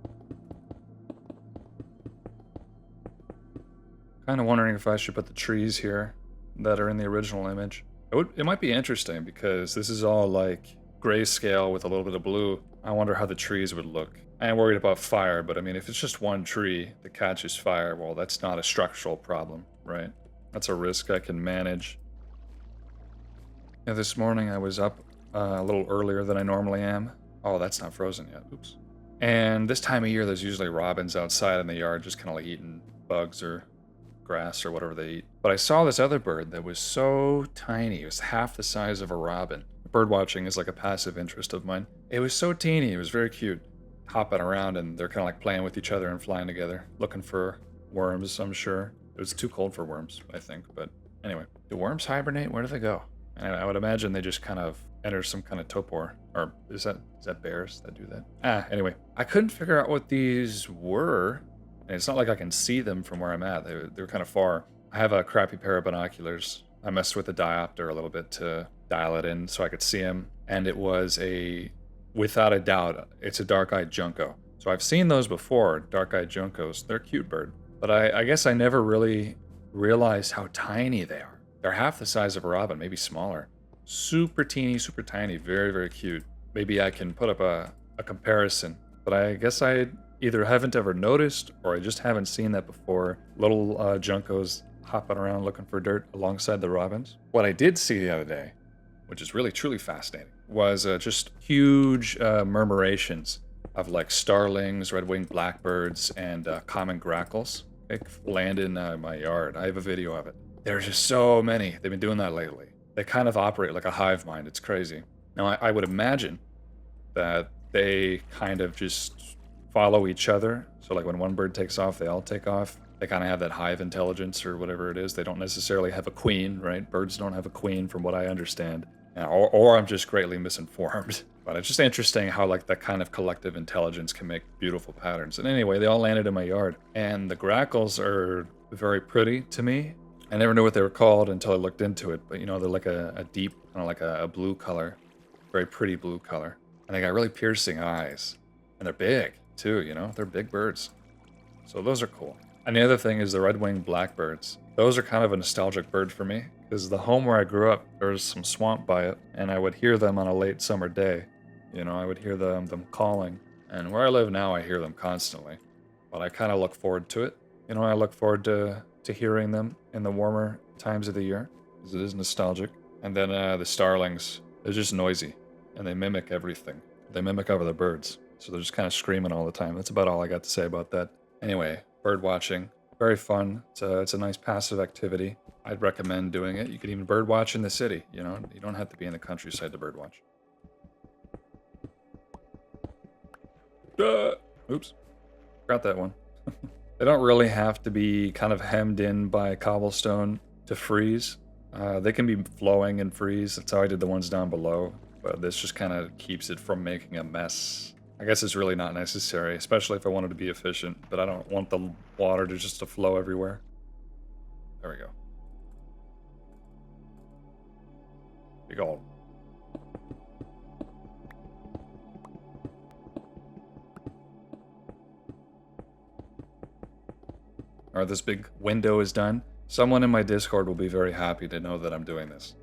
Kind of wondering if I should put the trees here that are in the original image. It might be interesting because this is all like grayscale with a little bit of blue. I wonder how the trees would look. I am worried about fire, but I mean, if it's just one tree that catches fire, well, that's not a structural problem, right? That's a risk I can manage. Yeah, this morning I was up a little earlier than I normally am. Oh, that's not frozen yet. Oops. And this time of year, there's usually robins outside in the yard just kind of like eating bugs or grass or whatever they eat. But I saw this other bird that was so tiny. It was half the size of a robin. Bird watching is like a passive interest of mine. It was so teeny. It was very cute. Hopping around, and they're kind of like playing with each other and flying together, looking for worms, I'm sure. It was too cold for worms, I think. But anyway, do worms hibernate? Where do they go? And I would imagine they just kind of enter some kind of torpor. Or is that bears that do that? Anyway, I couldn't figure out what these were. And it's not like I can see them from where I'm at. They were kind of far. I have a crappy pair of binoculars. I messed with the diopter a little bit to dial it in so I could see them. And it was without a doubt, it's a dark-eyed junco. So I've seen those before, dark-eyed juncos. They're a cute bird. But I guess I never really realized how tiny they are. They're half the size of a robin, maybe smaller. Super teeny, super tiny, very, very cute. Maybe I can put up a comparison. But I guess I either haven't ever noticed or I just haven't seen that before. Little juncos hopping around looking for dirt alongside the robins. What I did see the other day, which is really, truly fascinating, was just huge murmurations of like starlings, red-winged blackbirds, and common grackles. They land in my yard. I have a video of it. There's just so many. They've been doing that lately. They kind of operate like a hive mind. It's crazy. Now, I would imagine that they kind of just follow each other. So like when one bird takes off, they all take off. They kind of have that hive intelligence or whatever it is. They don't necessarily have a queen, right? Birds don't have a queen from what I understand. Or I'm just greatly misinformed. But it's just interesting how like that kind of collective intelligence can make beautiful patterns. And anyway, they all landed in my yard. And the grackles are very pretty to me. I never knew what they were called until I looked into it. But you know, they're like a deep, kind of like a blue color. Very pretty blue color. And they got really piercing eyes. And they're big too, you know? They're big birds. So those are cool. And the other thing is the red-winged blackbirds. Those are kind of a nostalgic bird for me. Because the home where I grew up, there was some swamp by it. And I would hear them on a late summer day. You know, I would hear them calling. And where I live now, I hear them constantly. But I kind of look forward to it. You know, I look forward to hearing them in the warmer times of the year. Because it is nostalgic. And then the starlings, they're just noisy. And they mimic everything. They mimic other birds. So they're just kind of screaming all the time. That's about all I got to say about that. Anyway, bird watching. Very fun. It's a nice passive activity. I'd recommend doing it. You could even bird watch in the city. You know, you don't have to be in the countryside to bird watch. Oops. Forgot that one. They don't really have to be kind of hemmed in by cobblestone to freeze. They can be flowing and freeze. That's how I did the ones down below. But this just kind of keeps it from making a mess. I guess it's really not necessary, especially if I wanted to be efficient. But I don't want the water to flow everywhere. There we go. Big ol'. Alright, this big window is done. Someone in my Discord will be very happy to know that I'm doing this.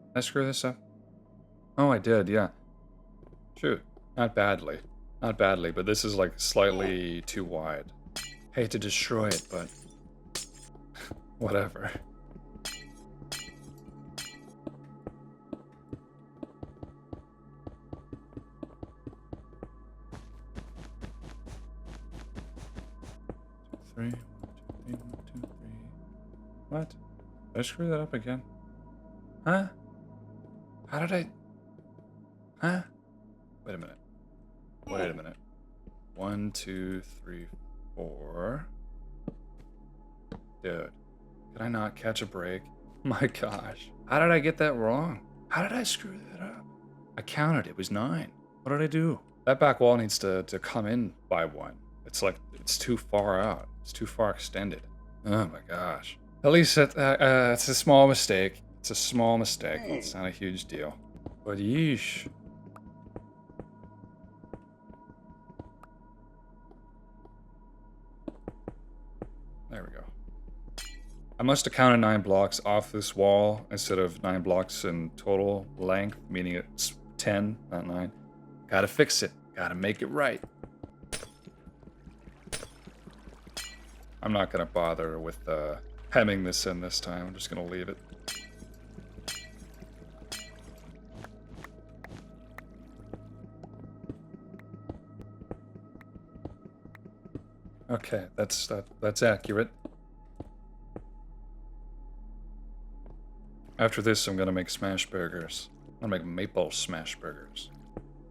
Did I screw this up? Oh, I did, yeah. Shoot. Not badly. Not badly, but this is like slightly too wide. Hate to destroy it, but whatever. Three. 1, 2, 3, 1, 2, 3. What? Did I screw that up again? Huh? How did I? Huh? Wait a minute. Wait a minute. 1, 2, 3, 4. Dude, could I not catch a break? My gosh. How did I get that wrong? How did I screw that up? I counted. It was 9. What did I do? That back wall needs to come in by 1. It's like, it's too far out. It's too far extended. Oh my gosh. At least it's a small mistake. It's a small mistake. It's not a huge deal. But yeesh. There we go. I must have counted 9 blocks off this wall instead of 9 blocks in total length, meaning it's 10, not 9. Gotta fix it. Gotta make it right. I'm not gonna bother with hemming this in this time. I'm just gonna leave it. Okay, that's accurate. After this, I'm gonna make Smashburgers. I'm gonna make maple Smashburgers.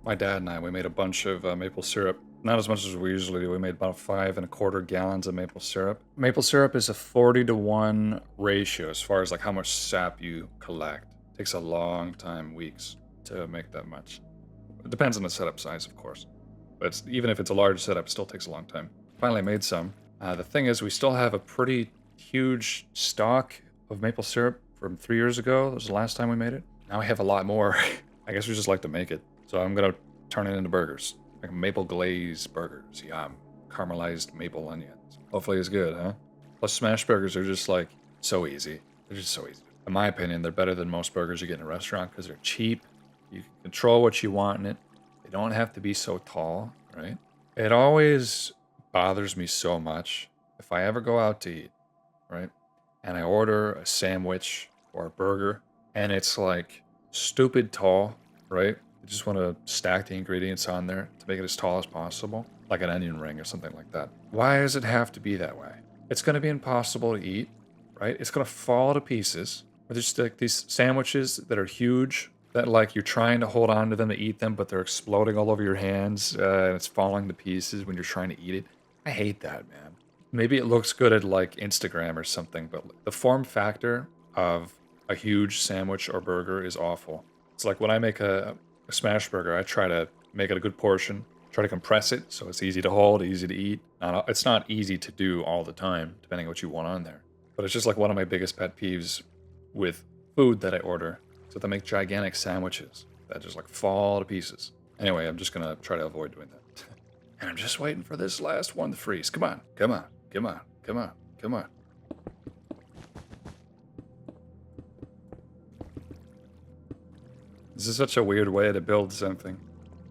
My dad and I, we made a bunch of maple syrup. Not as much as we usually do. We made about 5 1/4 gallons of maple syrup. Maple syrup is a 40-to-1 ratio as far as like how much sap you collect. It takes a long time, weeks, to make that much. It depends on the setup size, of course. But even if it's a large setup, it still takes a long time. Finally made some. The thing is, we still have a pretty huge stock of maple syrup from 3 years ago. That was the last time we made it. Now we have a lot more. I guess we just like to make it. So I'm gonna turn it into burgers. Like maple glazed burgers. Yum. Caramelized maple onions. Hopefully it's good, huh? Plus smash burgers are just like so easy. They're just so easy. In my opinion, they're better than most burgers you get in a restaurant because they're cheap. You can control what you want in it. They don't have to be so tall, right? It always bothers me so much if I ever go out to eat, right? And I order a sandwich or a burger and it's like stupid tall, right? I just want to stack the ingredients on there to make it as tall as possible, like an onion ring or something like that. Why does it have to be that way? It's going to be impossible to eat, right? It's going to fall to pieces. Or there's like these sandwiches that are huge that like you're trying to hold on to them to eat them, but they're exploding all over your hands and it's falling to pieces when you're trying to eat it. I hate that, man. Maybe it looks good at like Instagram or something, but the form factor of a huge sandwich or burger is awful. It's like when I make a smash burger, I try to make it a good portion, try to compress it so it's easy to hold, easy to eat. It's not easy to do all the time, depending on what you want on there. But it's just like one of my biggest pet peeves with food that I order. So they make gigantic sandwiches that just like fall to pieces. Anyway, I'm just gonna try to avoid doing that. And I'm just waiting for this last one to freeze. Come on, come on, come on, come on, come on. This is such a weird way to build something.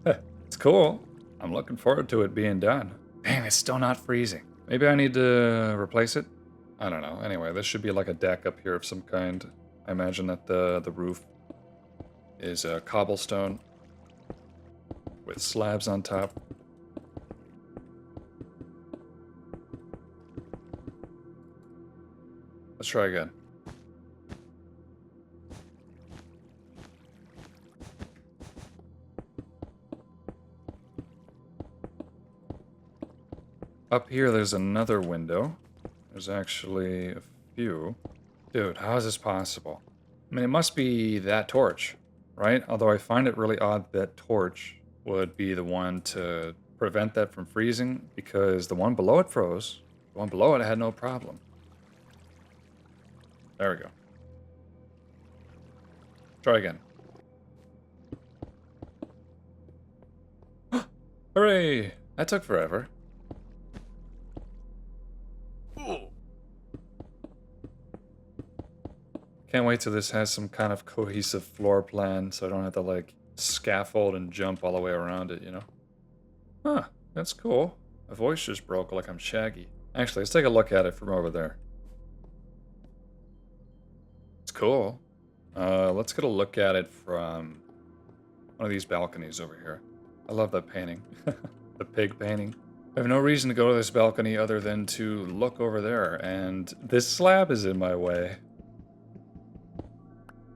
It's cool. I'm looking forward to it being done. Dang, it's still not freezing. Maybe I need to replace it? I don't know. Anyway, this should be like a deck up here of some kind. I imagine that the roof is a cobblestone with slabs on top. Let's try again. Up here, there's another window. There's actually a few. Dude, how is this possible? I mean, it must be that torch, right? Although I find it really odd that torch would be the one to prevent that from freezing, because the one below it froze. The one below it had no problem. There we go. Try again. Hooray! That took forever. Can't wait till this has some kind of cohesive floor plan so I don't have to like scaffold and jump all the way around it, you know? Huh, that's cool. My voice just broke like I'm Shaggy. Actually, let's take a look at it from over there. It's cool. Let's get a look at it from one of these balconies over here. I love that painting. The pig painting. I have no reason to go to this balcony other than to look over there, and this slab is in my way.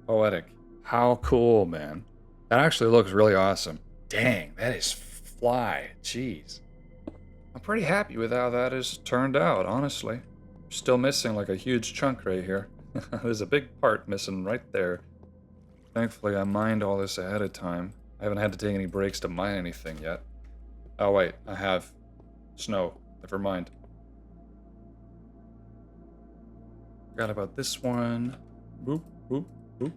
Poetic. How cool, man. That actually looks really awesome. Dang, that is fly. Jeez. I'm pretty happy with how that has turned out, honestly. Still missing like a huge chunk right here. There's a big part missing right there. Thankfully, I mined all this ahead of time. I haven't had to take any breaks to mine anything yet. Oh wait, I have snow. Never mind. Forgot about this one. Boop, boop, boop.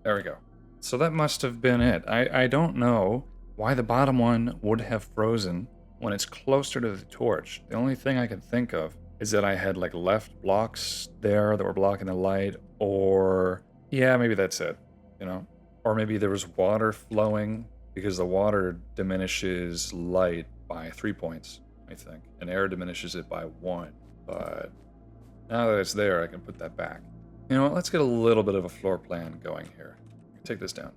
There we go. So that must have been it. I don't know why the bottom one would have frozen when it's closer to the torch. The only thing I can think of is that I had like left blocks there that were blocking the light, or yeah, maybe that's it, you know? Or maybe there was water flowing, because the water diminishes light by 3 points, I think, and air diminishes it by 1. But now that it's there, I can put that back. You know what, let's get a little bit of a floor plan going here. Take this down.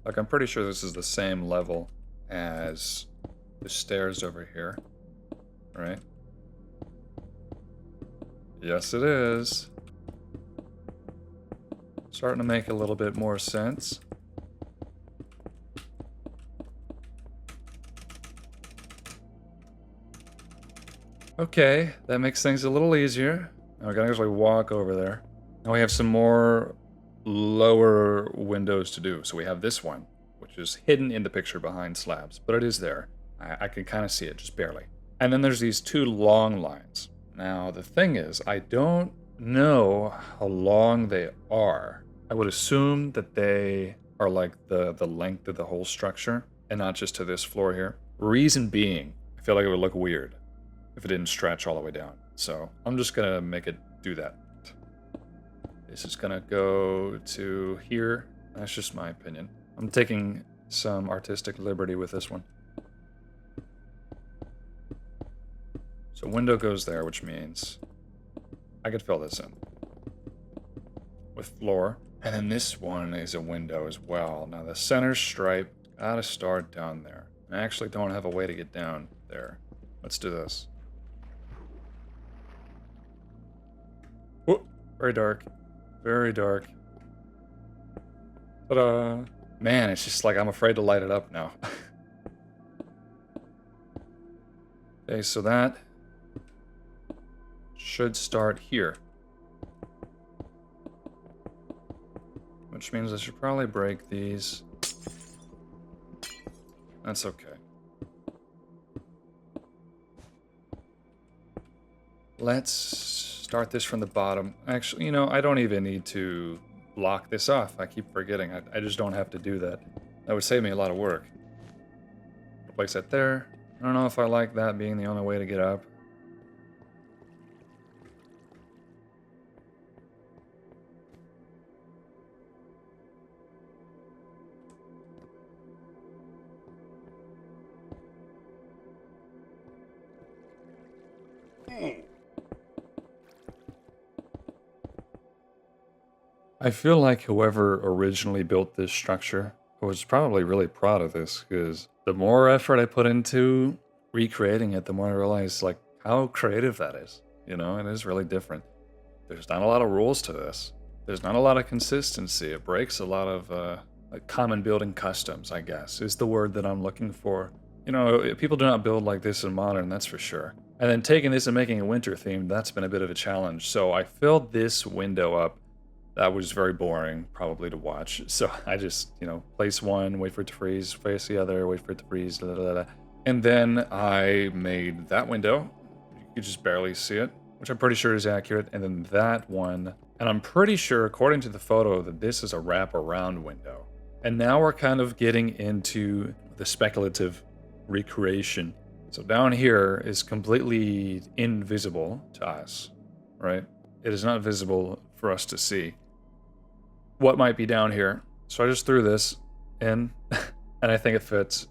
Like, I'm pretty sure this is the same level as the stairs over here, right? Yes, it is. Starting to make a little bit more sense. Okay, that makes things a little easier. Now we can actually walk over there. Now we have some more lower windows to do. So we have this one, which is hidden in the picture behind slabs, but it is there. I can kind of see it, just barely. And then there's these two long lines. Now the thing is, I don't know how long they are. I would assume that they are like the length of the whole structure and not just to this floor here. Reason being, I feel like it would look weird if it didn't stretch all the way down. So I'm just gonna make it do that. This is gonna go to here. That's just my opinion. I'm taking some artistic liberty with this one. So window goes there, which means I could fill this in with floor. And then this one is a window as well. Now the center stripe gotta start down there. I actually don't have a way to get down there. Let's do this. Whoop, very dark. Very dark. Ta-da! Man, it's just like I'm afraid to light it up now. Okay, so that should start here. Which means I should probably break these. That's okay. Let's start this from the bottom. Actually, you know, I don't even need to block this off. I keep forgetting. I just don't have to do that. That would save me a lot of work. Place that there. I don't know if I like that being the only way to get up. I feel like whoever originally built this structure was probably really proud of this, because the more effort I put into recreating it, the more I realize like how creative that is. You know, it is really different. There's not a lot of rules to this. There's not a lot of consistency. It breaks a lot of like common building customs, I guess, is the word that I'm looking for. You know, people do not build like this in modern, that's for sure. And then taking this and making it winter themed, that's been a bit of a challenge. So I filled this window up. That was very boring, probably, to watch. So I just, you know, place one, wait for it to freeze, place the other, wait for it to freeze, da, da, da, da. And then I made that window. You could just barely see it, which I'm pretty sure is accurate. And then that one, and I'm pretty sure, according to the photo, that this is a wraparound window. And now we're kind of getting into the speculative recreation. So down here is completely invisible to us, right? It is not visible for us to see what might be down here. So I just threw this in, and I think it fits.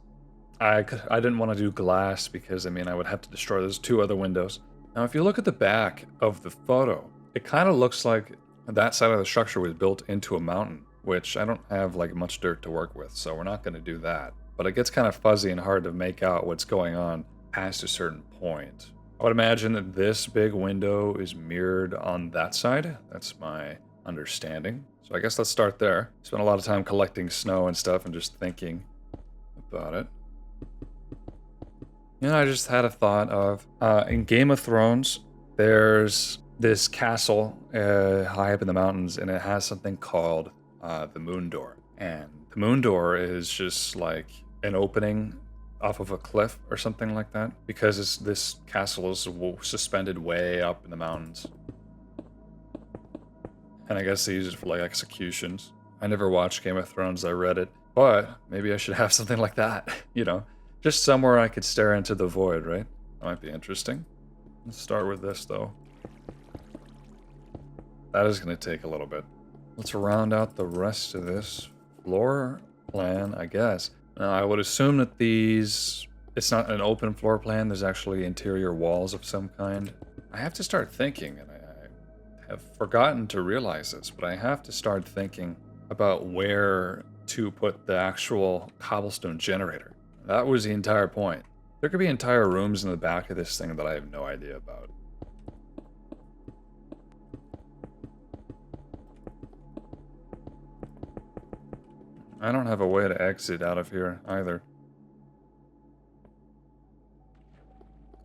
I didn't want to do glass because, I mean, I would have to destroy those two other windows. Now, if you look at the back of the photo, it kind of looks like that side of the structure was built into a mountain, which I don't have like much dirt to work with, so we're not going to do that. But it gets kind of fuzzy and hard to make out what's going on past a certain point. I would imagine that this big window is mirrored on that side. That's my understanding. So I guess let's start there. Spent a lot of time collecting snow and stuff and just thinking about it. You know, I just had a thought of, in Game of Thrones, there's this castle high up in the mountains, and it has something called the Moon Door. And the Moon Door is just like an opening off of a cliff or something like that, because this castle is suspended way up in the mountains. And I guess they use it for like executions. I never watched Game of Thrones, I read it, but maybe I should have something like that, you know, just somewhere I could stare into the void, right? That might be interesting. Let's start with this though. That is going to take a little bit. Let's round out the rest of this floor plan, I guess. Now, I would assume that it's not an open floor plan, there's actually interior walls of some kind. I have to start thinking, and I have forgotten to realize this, but I have to start thinking about where to put the actual cobblestone generator. That was the entire point. There could be entire rooms in the back of this thing that I have no idea about. I don't have a way to exit out of here either.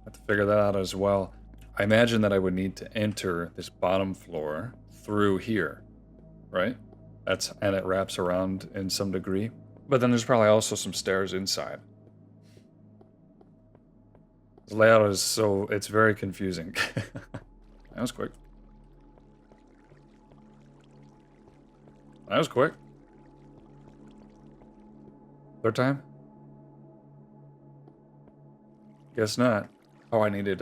I have to figure that out as well. I imagine that I would need to enter this bottom floor through here, right? And it wraps around in some degree. But then there's probably also some stairs inside. The layout is it's very confusing. That was quick. That was quick. Third time? Guess not. Oh, I needed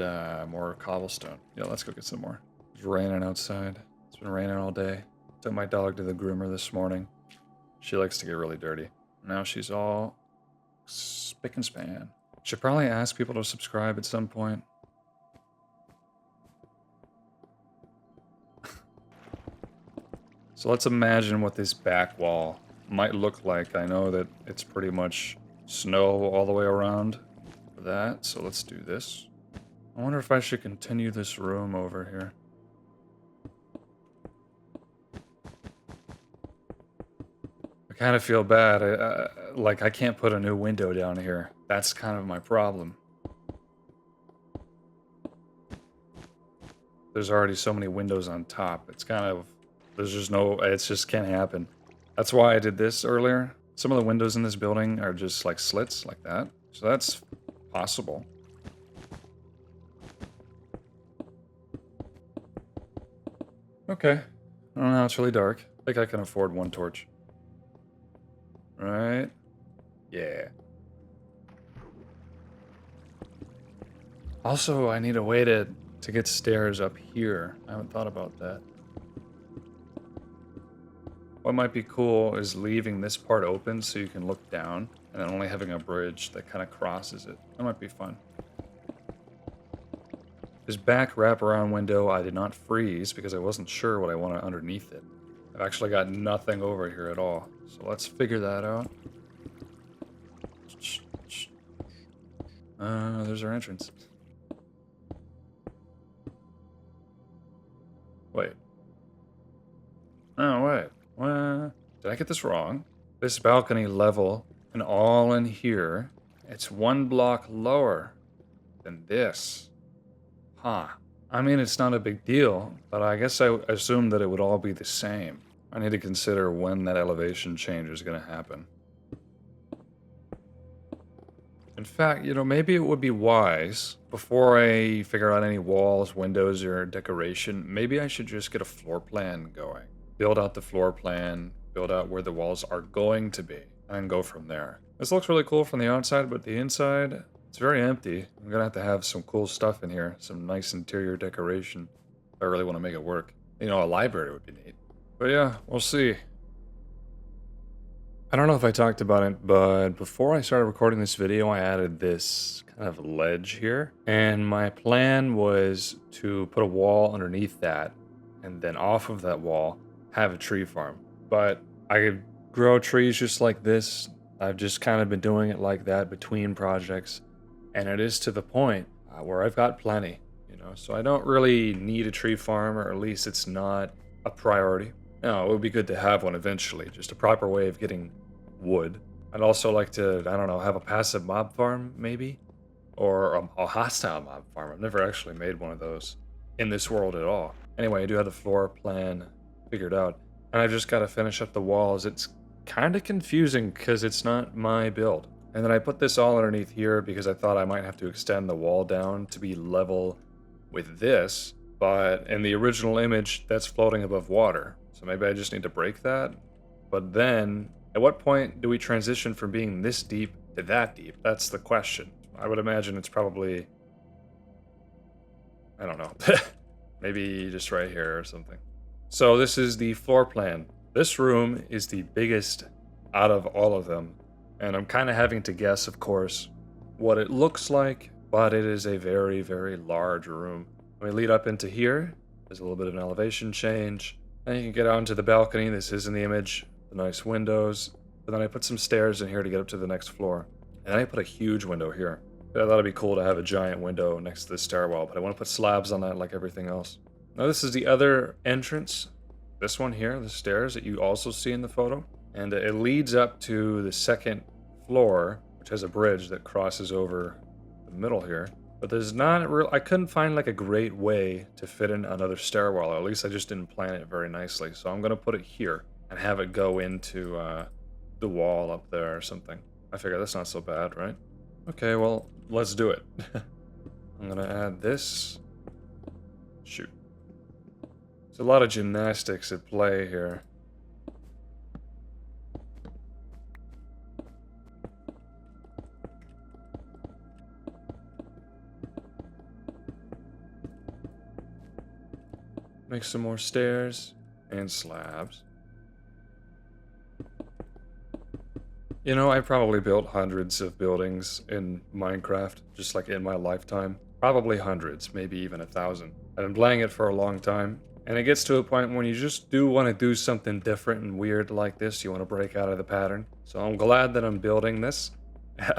more cobblestone. Yeah, let's go get some more. It's raining outside. It's been raining all day. Took my dog to the groomer this morning. She likes to get really dirty. Now she's all spick and span. Should probably ask people to subscribe at some point. So let's imagine what this back wall might look like. I know that it's pretty much snow all the way around for that, so let's do this. I wonder if I should continue this room over here. I kind of feel bad. Like I can't put a new window down here. That's kind of my problem. there's already so many windows on top. It's kind of, there's just no, it's just can't happen. That's why I did this earlier. Some of the windows in this building are just like slits like that. So that's possible. Okay. I don't know, it's really dark. I think I can afford one torch. Right? Yeah. Also, I need a way to get stairs up here. I haven't thought about that. What might be cool is leaving this part open so you can look down, and then only having a bridge that kind of crosses it. That might be fun. This back wraparound window I did not freeze because I wasn't sure what I wanted underneath it. I've actually got nothing over here at all. So let's figure that out. There's our entrance. Wait. Oh, wait. What? Did I get this wrong? This balcony level and all in here, it's one block lower than this. Huh. I mean, it's not a big deal, but I guess I assumed that it would all be the same. I need to consider when that elevation change is going to happen. In fact, you know, maybe it would be wise, before I figure out any walls, windows, or decoration, maybe I should just get a floor plan going. Build out the floor plan, build out where the walls are going to be, and go from there. This looks really cool from the outside, but the inside, it's very empty. I'm gonna have to have some cool stuff in here, some nice interior decoration, if I really want to make it work. You know, a library would be neat. But yeah, we'll see. I don't know if I talked about it, but before I started recording this video, I added this kind of ledge here. And my plan was to put a wall underneath that, and then off of that wall, have a tree farm. But I could grow trees just like this. I've just kind of been doing it like that between projects. And it is to the point where I've got plenty, you know, so I don't really need a tree farm, or at least it's not a priority. No, it would be good to have one eventually, just a proper way of getting wood. I'd also like to, I don't know, have a passive mob farm, maybe? Or a hostile mob farm. I've never actually made one of those in this world at all. Anyway, I do have the floor plan figured out, and I've just got to finish up the walls. It's kind of confusing because it's not my build. And then I put this all underneath here because I thought I might have to extend the wall down to be level with this, but in the original image, that's floating above water. So maybe I just need to break that. But then, at what point do we transition from being this deep to that deep? That's the question. I would imagine it's probably, I don't know, maybe just right here or something. So this is the floor plan. This room is the biggest out of all of them. And I'm kind of having to guess, of course, what it looks like, but it is a very, very large room. When we lead up into here, there's a little bit of an elevation change. And you can get out into the balcony. This is in the image. The nice windows. But then I put some stairs in here to get up to the next floor. And then I put a huge window here. I thought it'd be cool to have a giant window next to the stairwell, but I want to put slabs on that like everything else. Now this is the other entrance. This one here, the stairs that you also see in the photo. And it leads up to the second floor, which has a bridge that crosses over the middle here. But there's not real, I couldn't find like a great way to fit in another stairwell, or at least I just didn't plan it very nicely. So I'm gonna put it here and have it go into the wall up there or something. I figure that's not so bad, right? Okay, well, let's do it. I'm gonna add this. Shoot. There's a lot of gymnastics at play here. Make some more stairs and slabs. You know, I probably built hundreds of buildings in Minecraft, just like in my lifetime. Probably hundreds, maybe even 1,000. I've been playing it for a long time, and it gets to a point when you just do want to do something different and weird like this. You want to break out of the pattern. So I'm glad that I'm building this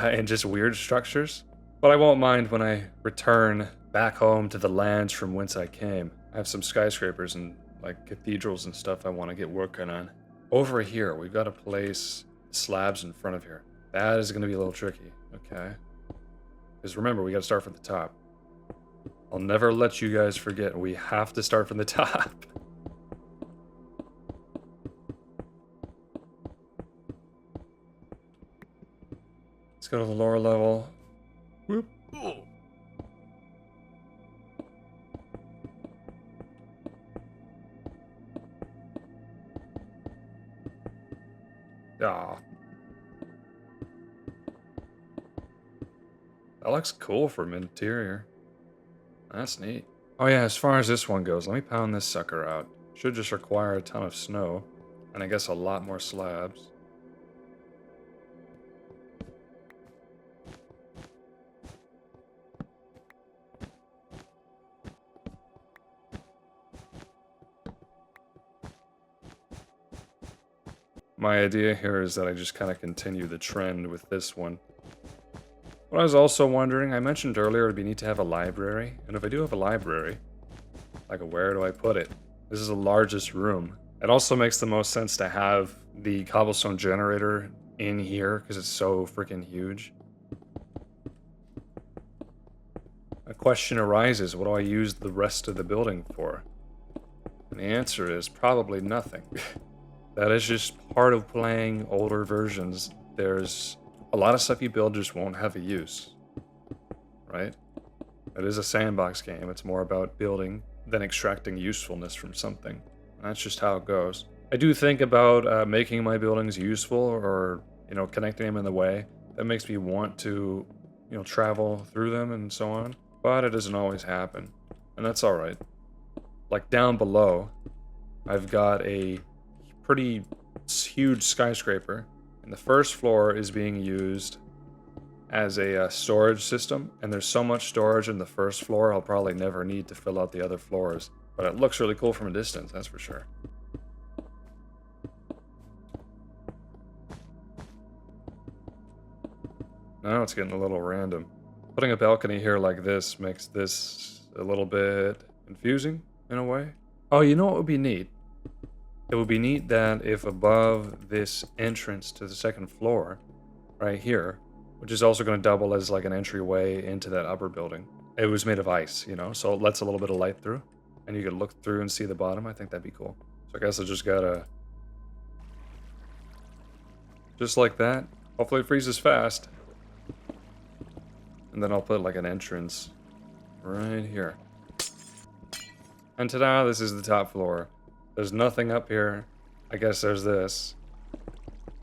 in just weird structures. But I won't mind when I return back home to the lands from whence I came. I have some skyscrapers and like cathedrals and stuff I want to get working on. Over here, we've got to place slabs in front of here. That is going to be a little tricky. Okay. Because remember, we got to start from the top. I'll never let you guys forget. We have to start from the top. Let's go to the lower level. Whoop. Ah. That looks cool from interior. That's neat. Oh yeah, as far as this one goes, let me pound this sucker out. Should just require a ton of snow, and I guess a lot more slabs. My idea here is that I just kind of continue the trend with this one. What I was also wondering, I mentioned earlier it'd be neat to have a library, and if I do have a library, like where do I put it? This is the largest room. It also makes the most sense to have the cobblestone generator in here because it's so freaking huge. A question arises, what do I use the rest of the building for? And the answer is probably nothing. That is just part of playing older versions. There's a lot of stuff you build just won't have a use, right? It is a sandbox game. It's more about building than extracting usefulness from something. That's just how it goes. I do think about making my buildings useful or, connecting them in the way that makes me want to, travel through them and so on. But it doesn't always happen. And that's alright. Like down below, I've got a pretty huge skyscraper, and the first floor is being used as a storage system, and there's so much storage in the first floor I'll probably never need to fill out the other floors, but it looks really cool from a distance, that's for sure. Now it's getting a little random. Putting a balcony here like this makes this a little bit confusing in a way. Oh, you know what would be neat? It would be neat that if above this entrance to the second floor, right here, which is also going to double as like an entryway into that upper building, it was made of ice, so it lets a little bit of light through, and you could look through and see the bottom. I think that'd be cool. So I guess I just gotta... just like that. Hopefully it freezes fast. And then I'll put like an entrance right here. And ta-da, this is the top floor. There's nothing up here. I guess there's this.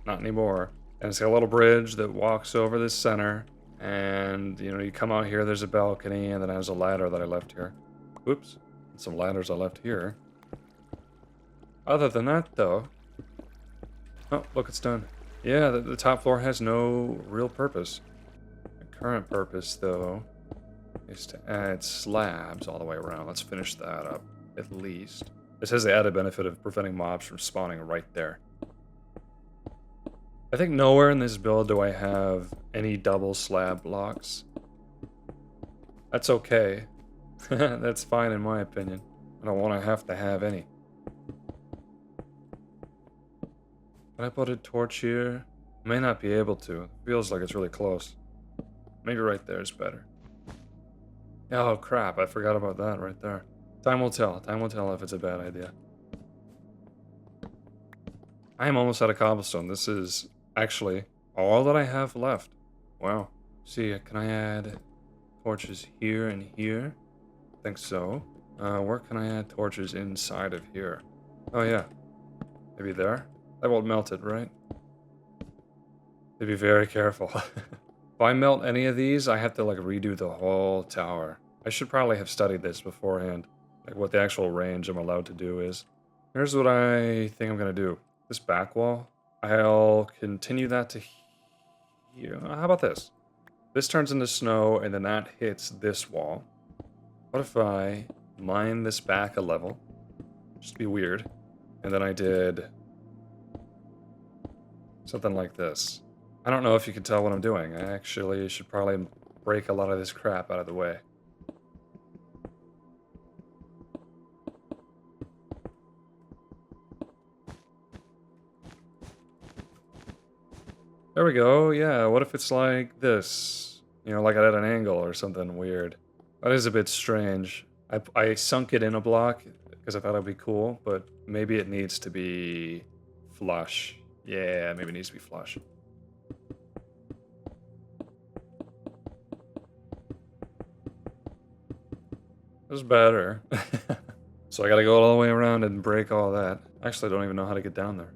Not anymore. And it's got a little bridge that walks over this center. And, you come out here, there's a balcony, and then there's a ladder that I left here. Oops. And some ladders I left here. Other than that, though... oh, look, it's done. Yeah, the top floor has no real purpose. The current purpose, though, is to add slabs all the way around. Let's finish that up, at least. This has the added benefit of preventing mobs from spawning right there. I think nowhere in this build do I have any double slab blocks. That's okay. That's fine in my opinion. I don't want to have any. Can I put a torch here? I may not be able to. It feels like it's really close. Maybe right there is better. Oh crap, I forgot about that right there. Time will tell. Time will tell if it's a bad idea. I am almost out of cobblestone. This is actually all that I have left. Wow. See, can I add torches here and here? I think so. Where can I add torches inside of here? Oh yeah. Maybe there? That won't melt it, right? Be very careful. If I melt any of these, I have to like redo the whole tower. I should probably have studied this beforehand. Like what the actual range I'm allowed to do is. Here's what I think I'm gonna do. This back wall, I'll continue that to here. How about this? This turns into snow and then that hits this wall. What if I mine this back a level? Just to be weird. And then I did something like this. I don't know if you can tell what I'm doing. I actually should probably break a lot of this crap out of the way. There we go, yeah, what if it's like this? Like at an angle or something weird. That is a bit strange. I sunk it in a block because I thought it'd be cool, but maybe it needs to be flush. Yeah, maybe it needs to be flush. It was better. So I gotta go all the way around and break all that. Actually, I don't even know how to get down there.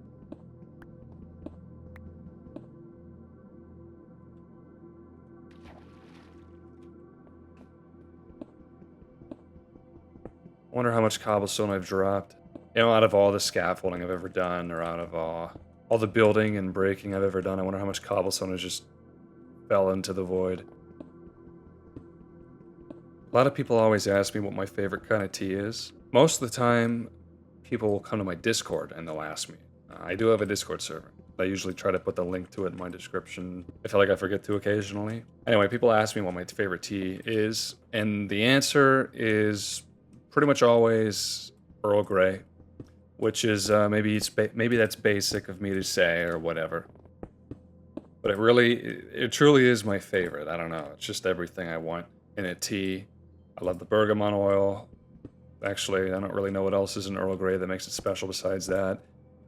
I wonder how much cobblestone I've dropped. You know, out of all the scaffolding I've ever done, or out of all the building and breaking I've ever done, I wonder how much cobblestone has just fell into the void. A lot of people always ask me what my favorite kind of tea is. Most of the time, people will come to my Discord and they'll ask me. I do have a Discord server. I usually try to put the link to it in my description. I feel like I forget to occasionally. Anyway, people ask me what my favorite tea is, and the answer is pretty much always Earl Grey, which is maybe that's basic of me to say or whatever. But it truly is my favorite. I don't know. It's just everything I want in a tea. I love the bergamot oil. Actually, I don't really know what else is in Earl Grey that makes it special besides that.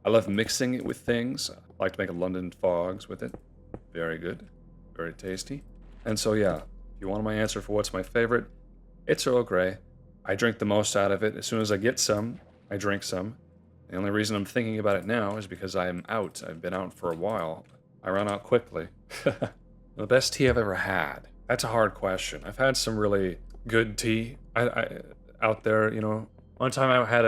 I love mixing it with things. I like to make a London fogs with it. Very good. Very tasty. And so, yeah, if you want my answer for what's my favorite, it's Earl Grey. I drink the most out of it. As soon as I get some, I drink some. The only reason I'm thinking about it now is because I'm out. I've been out for a while. I run out quickly. The best tea I've ever had. That's a hard question. I've had some really good tea out there, you know. One time I had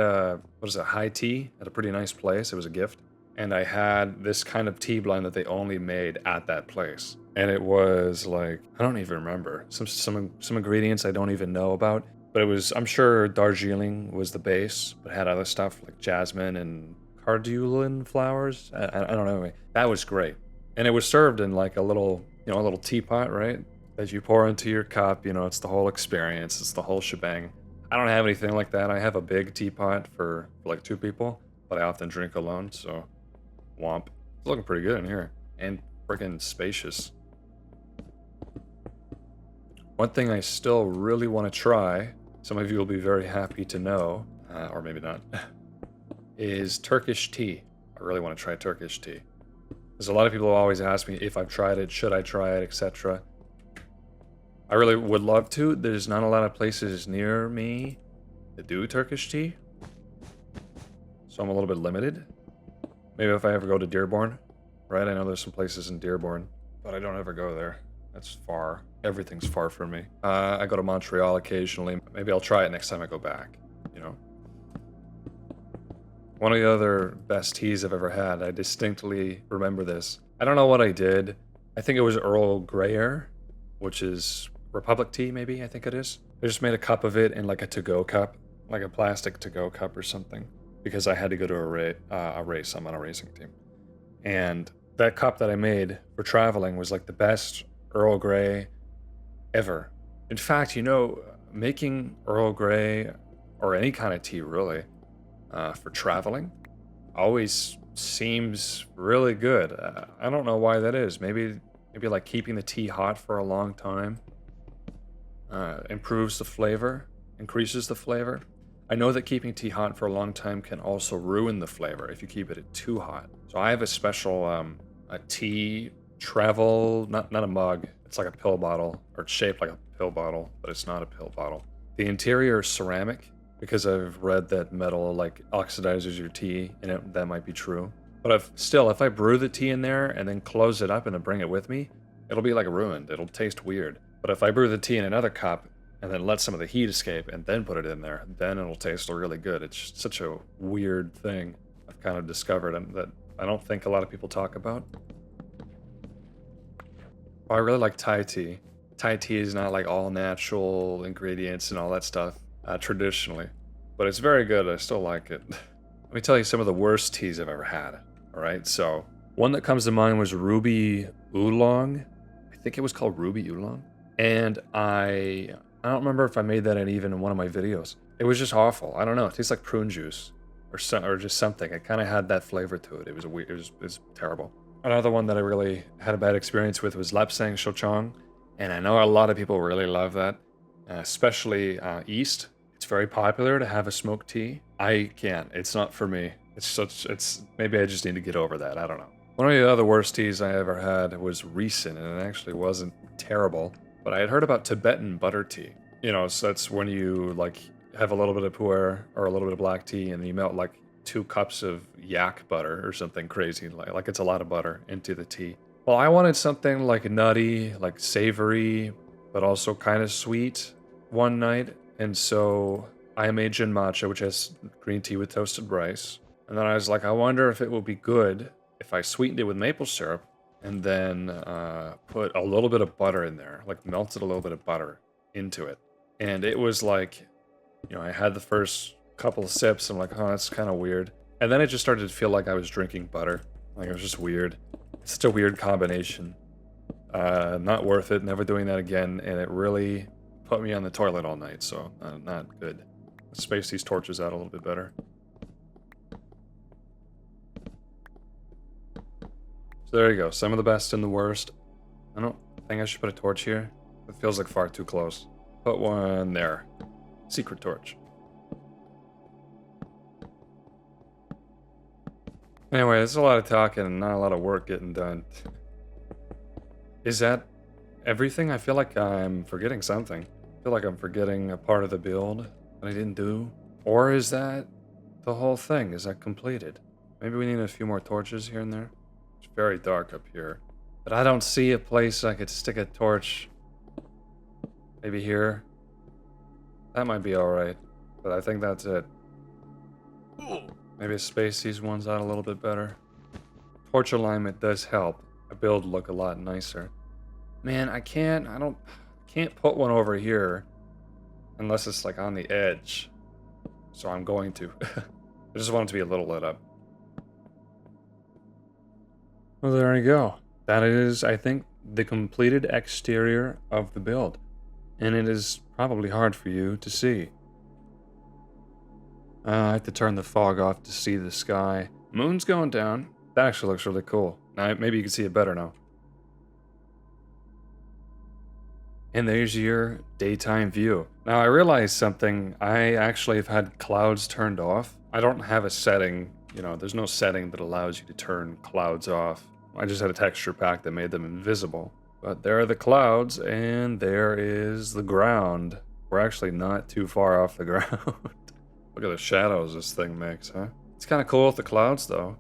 high tea at a pretty nice place. It was a gift. And I had this kind of tea blend that they only made at that place. And it was like, I don't even remember. Some ingredients I don't even know about. But it was, I'm sure Darjeeling was the base, but it had other stuff like jasmine and cardulin flowers. I don't know. That was great. And it was served in like a little teapot, right? That you pour into your cup. You know, it's the whole experience. It's the whole shebang. I don't have anything like that. I have a big teapot for like 2 people, but I often drink alone, so womp. It's looking pretty good in here. And freaking spacious. One thing I still really want to try, some of you will be very happy to know, or maybe not, is Turkish tea. I really want to try Turkish tea. There's a lot of people who always ask me if I've tried it, should I try it, etc. I really would love to. There's not a lot of places near me that do Turkish tea, so I'm a little bit limited. Maybe if I ever go to Dearborn, right? I know there's some places in Dearborn, but I don't ever go there. That's far. Everything's far from me. I go to Montreal occasionally. Maybe I'll try it next time I go back, you know? One of the other best teas I've ever had, I distinctly remember this. I don't know what I did. I think it was Earl Greyer, which is Republic tea, maybe, I think it is. I just made a cup of it in like a to-go cup, like a plastic to-go cup or something, because I had to go to a race. I'm on a racing team. And that cup that I made for traveling was like the best Earl Grey ever. In fact, you know, making Earl Grey, or any kind of tea really, for traveling, always seems really good. I don't know why that is. Maybe like keeping the tea hot for a long time improves the flavor, increases the flavor. I know that keeping tea hot for a long time can also ruin the flavor if you keep it too hot. So I have a special a tea travel, not a mug. It's like a pill bottle, or it's shaped like a pill bottle, but it's not a pill bottle. The interior is ceramic because I've read that metal like oxidizes your tea, and that might be true. But if I brew the tea in there and then close it up and then bring it with me, it'll be like ruined. It'll taste weird. But if I brew the tea in another cup and then let some of the heat escape and then put it in there, then it'll taste really good. It's just such a weird thing I've kind of discovered that I don't think a lot of people talk about. Oh, I really like Thai tea. Thai tea is not like all natural ingredients and all that stuff traditionally, but it's very good. I still like it. Let me tell you some of the worst teas I've ever had. All right, so one that comes to mind was Ruby Oolong. I think it was called Ruby Oolong. And I don't remember if I made that in one of my videos. It was just awful. I don't know. It tastes like prune juice or just something. It kind of had that flavor to it. It was terrible. Another one that I really had a bad experience with was Lapsang Shochong. And I know a lot of people really love that. especially east. It's very popular to have a smoked tea. I can't. It's not for me. It's maybe I just need to get over that. I don't know. One of the other worst teas I ever had was recent, and it actually wasn't terrible. But I had heard about Tibetan butter tea. You know, so that's when you like have a little bit of pu'er or a little bit of black tea, and you melt like 2 cups of yak butter or something crazy, like it's a lot of butter into the tea. Well, I wanted something like nutty, like savory, but also kind of sweet one night, and so I made gin matcha, which has green tea with toasted rice. And then I was like, I wonder if it will be good if I sweetened it with maple syrup and then put a little bit of butter in there, like melted a little bit of butter into it. And it was like, you know, I had the first couple of sips, and I'm like, oh, that's kind of weird. And then it just started to feel like I was drinking butter. Like, it was just weird. It's such a weird combination. Not worth it, never doing that again, and it really put me on the toilet all night, so not good. Let's space these torches out a little bit better. So there you go, some of the best and the worst. I don't think I should put a torch here. It feels like far too close. Put one there. Secret torch. Anyway, there's a lot of talking and not a lot of work getting done. Is that everything? I feel like I'm forgetting something. I feel like I'm forgetting a part of the build that I didn't do. Or is that the whole thing? Is that completed? Maybe we need a few more torches here and there. It's very dark up here. But I don't see a place I could stick a torch. Maybe here. That might be alright. But I think that's it. Maybe space these ones out a little bit better. Torch alignment does help a build look a lot nicer. Man, I can't put one over here unless it's like on the edge. So I'm going to. I just want it to be a little lit up. Well, there you go. That is, I think, the completed exterior of the build. And it is probably hard for you to see. I have to turn the fog off to see the sky. Moon's going down. That actually looks really cool. Now, maybe you can see it better now. And there's your daytime view. Now, I realized something. I actually have had clouds turned off. I don't have a setting, you know, there's no setting that allows you to turn clouds off. I just had a texture pack that made them invisible. But there are the clouds, and there is the ground. We're actually not too far off the ground. Look at the shadows this thing makes, huh? It's kind of cool with the clouds, though.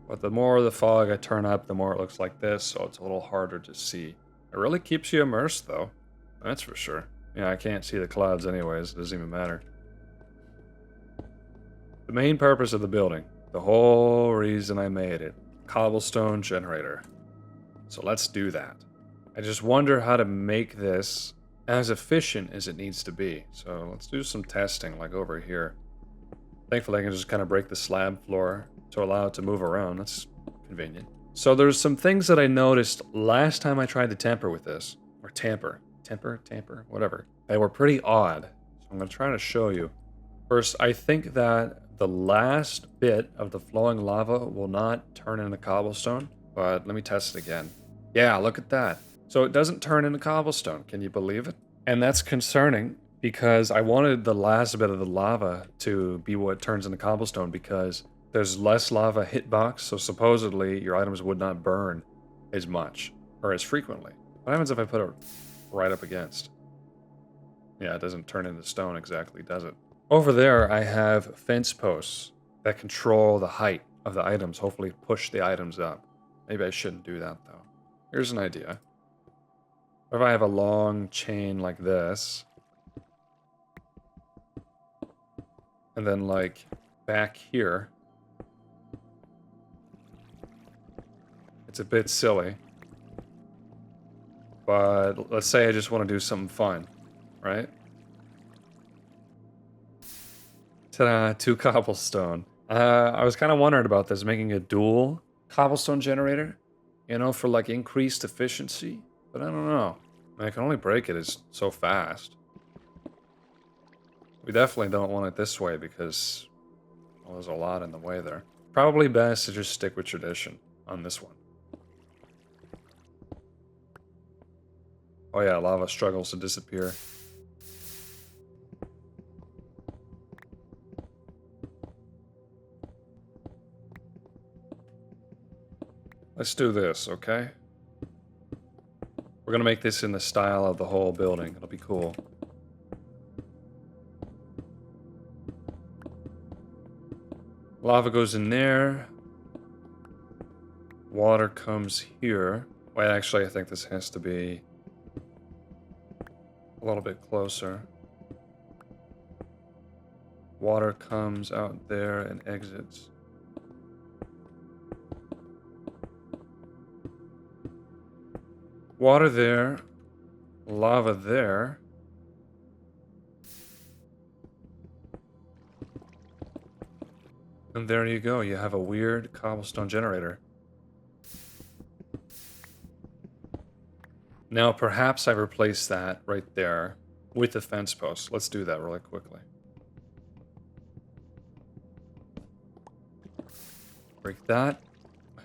But the more the fog I turn up, the more it looks like this, so it's a little harder to see. It really keeps you immersed, though. That's for sure. Yeah, I can't see the clouds anyways. It doesn't even matter. The main purpose of the building. The whole reason I made it. Cobblestone generator. So let's do that. I just wonder how to make this as efficient as it needs to be. So let's do some testing, like over here. Thankfully, I can just kind of break the slab floor to allow it to move around. That's convenient. So there's some things that I noticed last time I tried to tamper with this. Or tamper, whatever. They were pretty odd. So I'm going to try to show you. First, I think that the last bit of the flowing lava will not turn into cobblestone. But let me test it again. Yeah, look at that. So it doesn't turn into cobblestone. Can you believe it? And that's concerning because I wanted the last bit of the lava to be what turns into cobblestone because there's less lava hitbox, so supposedly your items would not burn as much or as frequently. What happens if I put it right up against? Yeah, it doesn't turn into stone exactly, does it? Over there, I have fence posts that control the height of the items, hopefully push the items up. Maybe I shouldn't do that, though. Here's an idea. What if I have a long chain like this? And then, like, back here. It's a bit silly. But let's say I just want to do something fun, right? Ta-da, 2 cobblestone. I was kind of wondering about this, making a dual cobblestone generator, you know, for like increased efficiency. But I don't know. I mean, I can only break it as so fast. We definitely don't want it this way because, well, there's a lot in the way there. Probably best to just stick with tradition on this one. Oh yeah, lava struggles to disappear. Let's do this, okay? We're gonna make this in the style of the whole building. It'll be cool. Lava goes in there. Water comes here. Wait, actually, I think this has to be a little bit closer. Water comes out there and exits. Water there. Lava there. And there you go. You have a weird cobblestone generator. Now, perhaps I replace that right there with the fence post. Let's do that really quickly. Break that.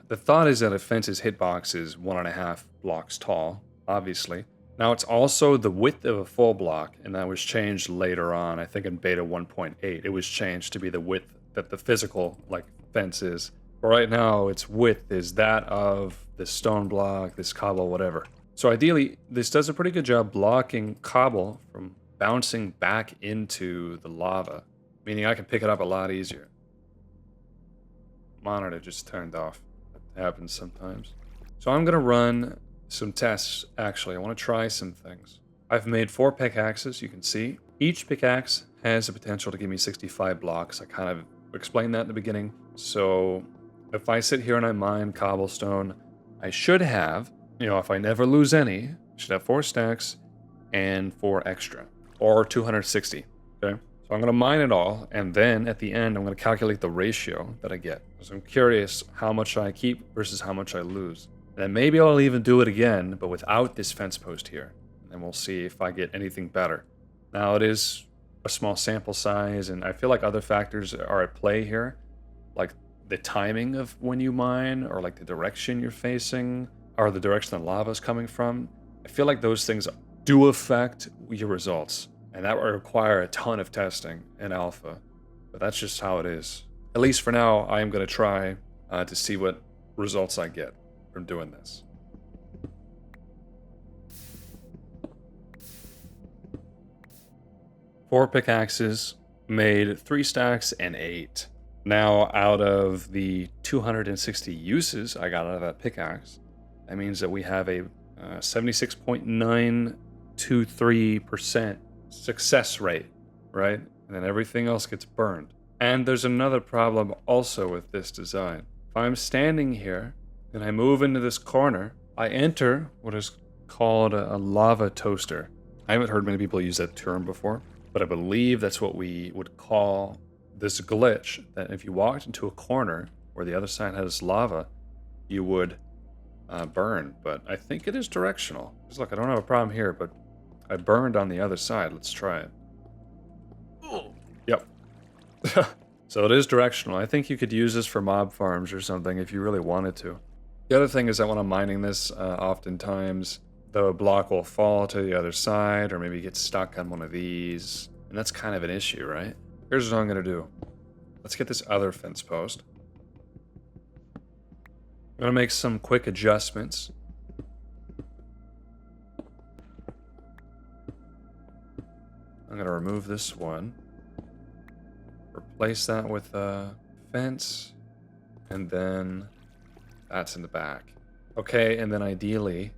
The thought is that a fence's hitbox is 1.5 blocks tall, obviously. Now, it's also the width of a full block, and that was changed later on. I think in beta 1.8, it was changed to be the width that the physical, like, fence is. But right now, its width is that of this stone block, this cobble, whatever. So ideally, this does a pretty good job blocking cobble from bouncing back into the lava, meaning I can pick it up a lot easier. Monitor just turned off. That happens sometimes. So I'm going to run some tests, actually. I want to try some things. I've made 4 pickaxes, you can see. Each pickaxe has the potential to give me 65 blocks. I kind of explained that in the beginning. So if I sit here and I mine cobblestone, I should have, you know, if I never lose any, I should have 4 stacks and 4 extra, or 260, okay? So I'm going to mine it all, and then at the end, I'm going to calculate the ratio that I get. So I'm curious how much I keep versus how much I lose. And then maybe I'll even do it again, but without this fence post here. And we'll see if I get anything better. Now, it is a small sample size, and I feel like other factors are at play here, like the timing of when you mine, or like the direction you're facing, or the direction the lava is coming from. I feel like those things do affect your results, and that will require a ton of testing in alpha, but that's just how it is. At least for now, I am going to try to see what results I get from doing this. Four pickaxes made 3 stacks and 8. Now, out of the 260 uses I got out of that pickaxe, that means that we have a 76.923% success rate, right? And then everything else gets burned. And there's another problem also with this design. If I'm standing here and I move into this corner, I enter what is called a lava toaster. I haven't heard many people use that term before, but I believe that's what we would call this glitch, that if you walked into a corner where the other side has lava, you would burn. But I think it is directional. Just look, I don't have a problem here, but I burned on the other side. Let's try it. Yep. So it is directional. I think you could use this for mob farms or something if you really wanted to. The other thing is that when I'm mining this, oftentimes the block will fall to the other side or maybe get stuck on one of these. And that's kind of an issue, right? Here's what I'm going to do. Let's get this other fence post. I'm going to make some quick adjustments. I'm going to remove this one. Replace that with a fence. And then that's in the back. Okay, and then ideally,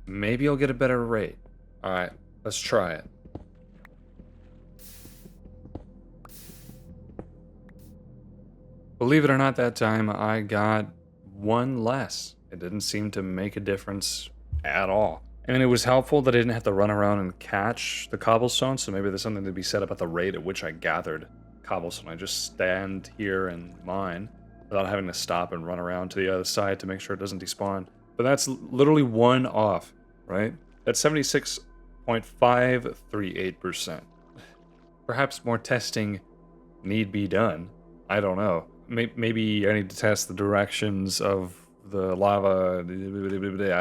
maybe I'll get a better rate. Alright, let's try it. Believe it or not, that time I got 1 less. It didn't seem to make a difference at all. And it was helpful that I didn't have to run around and catch the cobblestone, so maybe there's something to be said about the rate at which I gathered cobblestone. I just stand here and mine without having to stop and run around to the other side to make sure it doesn't despawn. But that's literally 1 off, right? That's 76.538%. Perhaps more testing need be done. I don't know. Maybe I need to test the directions of the lava. I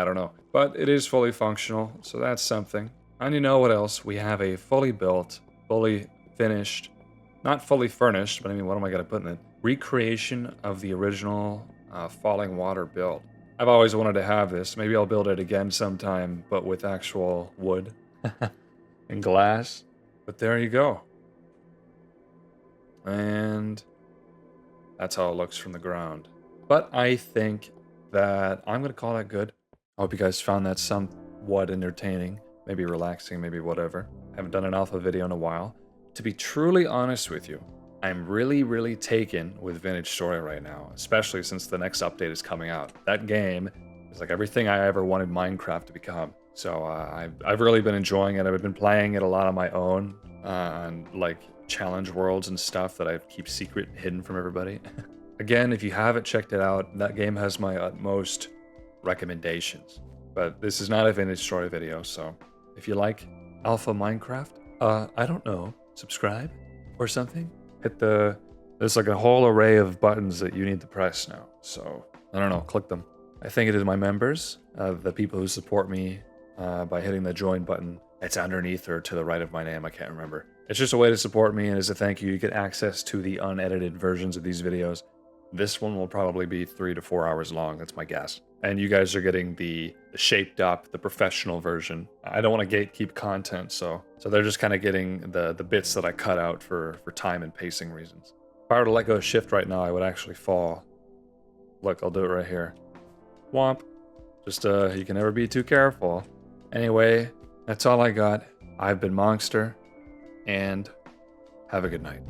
don't know. But it is fully functional, so that's something. And you know what else? We have a fully built, fully finished, not fully furnished, but I mean, what am I going to put in it? Recreation of the original Fallingwater build. I've always wanted to have this. Maybe I'll build it again sometime, but with actual wood and glass. But there you go. And that's how it looks from the ground. But I think that I'm going to call that good. I hope you guys found that somewhat entertaining, maybe relaxing, maybe whatever. I haven't done an alpha video in a while. To be truly honest with you, I'm really taken with Vintage Story right now, especially since the next update is coming out. That game is like everything I ever wanted Minecraft to become. So I've really been enjoying it. I've been playing it a lot on my own, on like challenge worlds and stuff that I keep secret, hidden from everybody. Again, if you haven't checked it out, that game has my utmost recommendations. But this is not a Vintage Story video, so if you like Alpha Minecraft, I don't know, subscribe or something? Hit there's like a whole array of buttons that you need to press now. So, I don't know, click them. I think it is my members, the people who support me by hitting the join button. It's underneath or to the right of my name, I can't remember. It's just a way to support me, and as a thank you, you get access to the unedited versions of these videos. This one will probably be 3 to 4 hours long, that's my guess. And you guys are getting the shaped up, the professional version. I don't want to gatekeep content, so they're just kind of getting the bits that I cut out for time and pacing reasons. If I were to let go of shift right now, I would actually fall. Look, I'll do it right here. Womp. Just, you can never be too careful. Anyway, that's all I got. I've been Monster, and have a good night.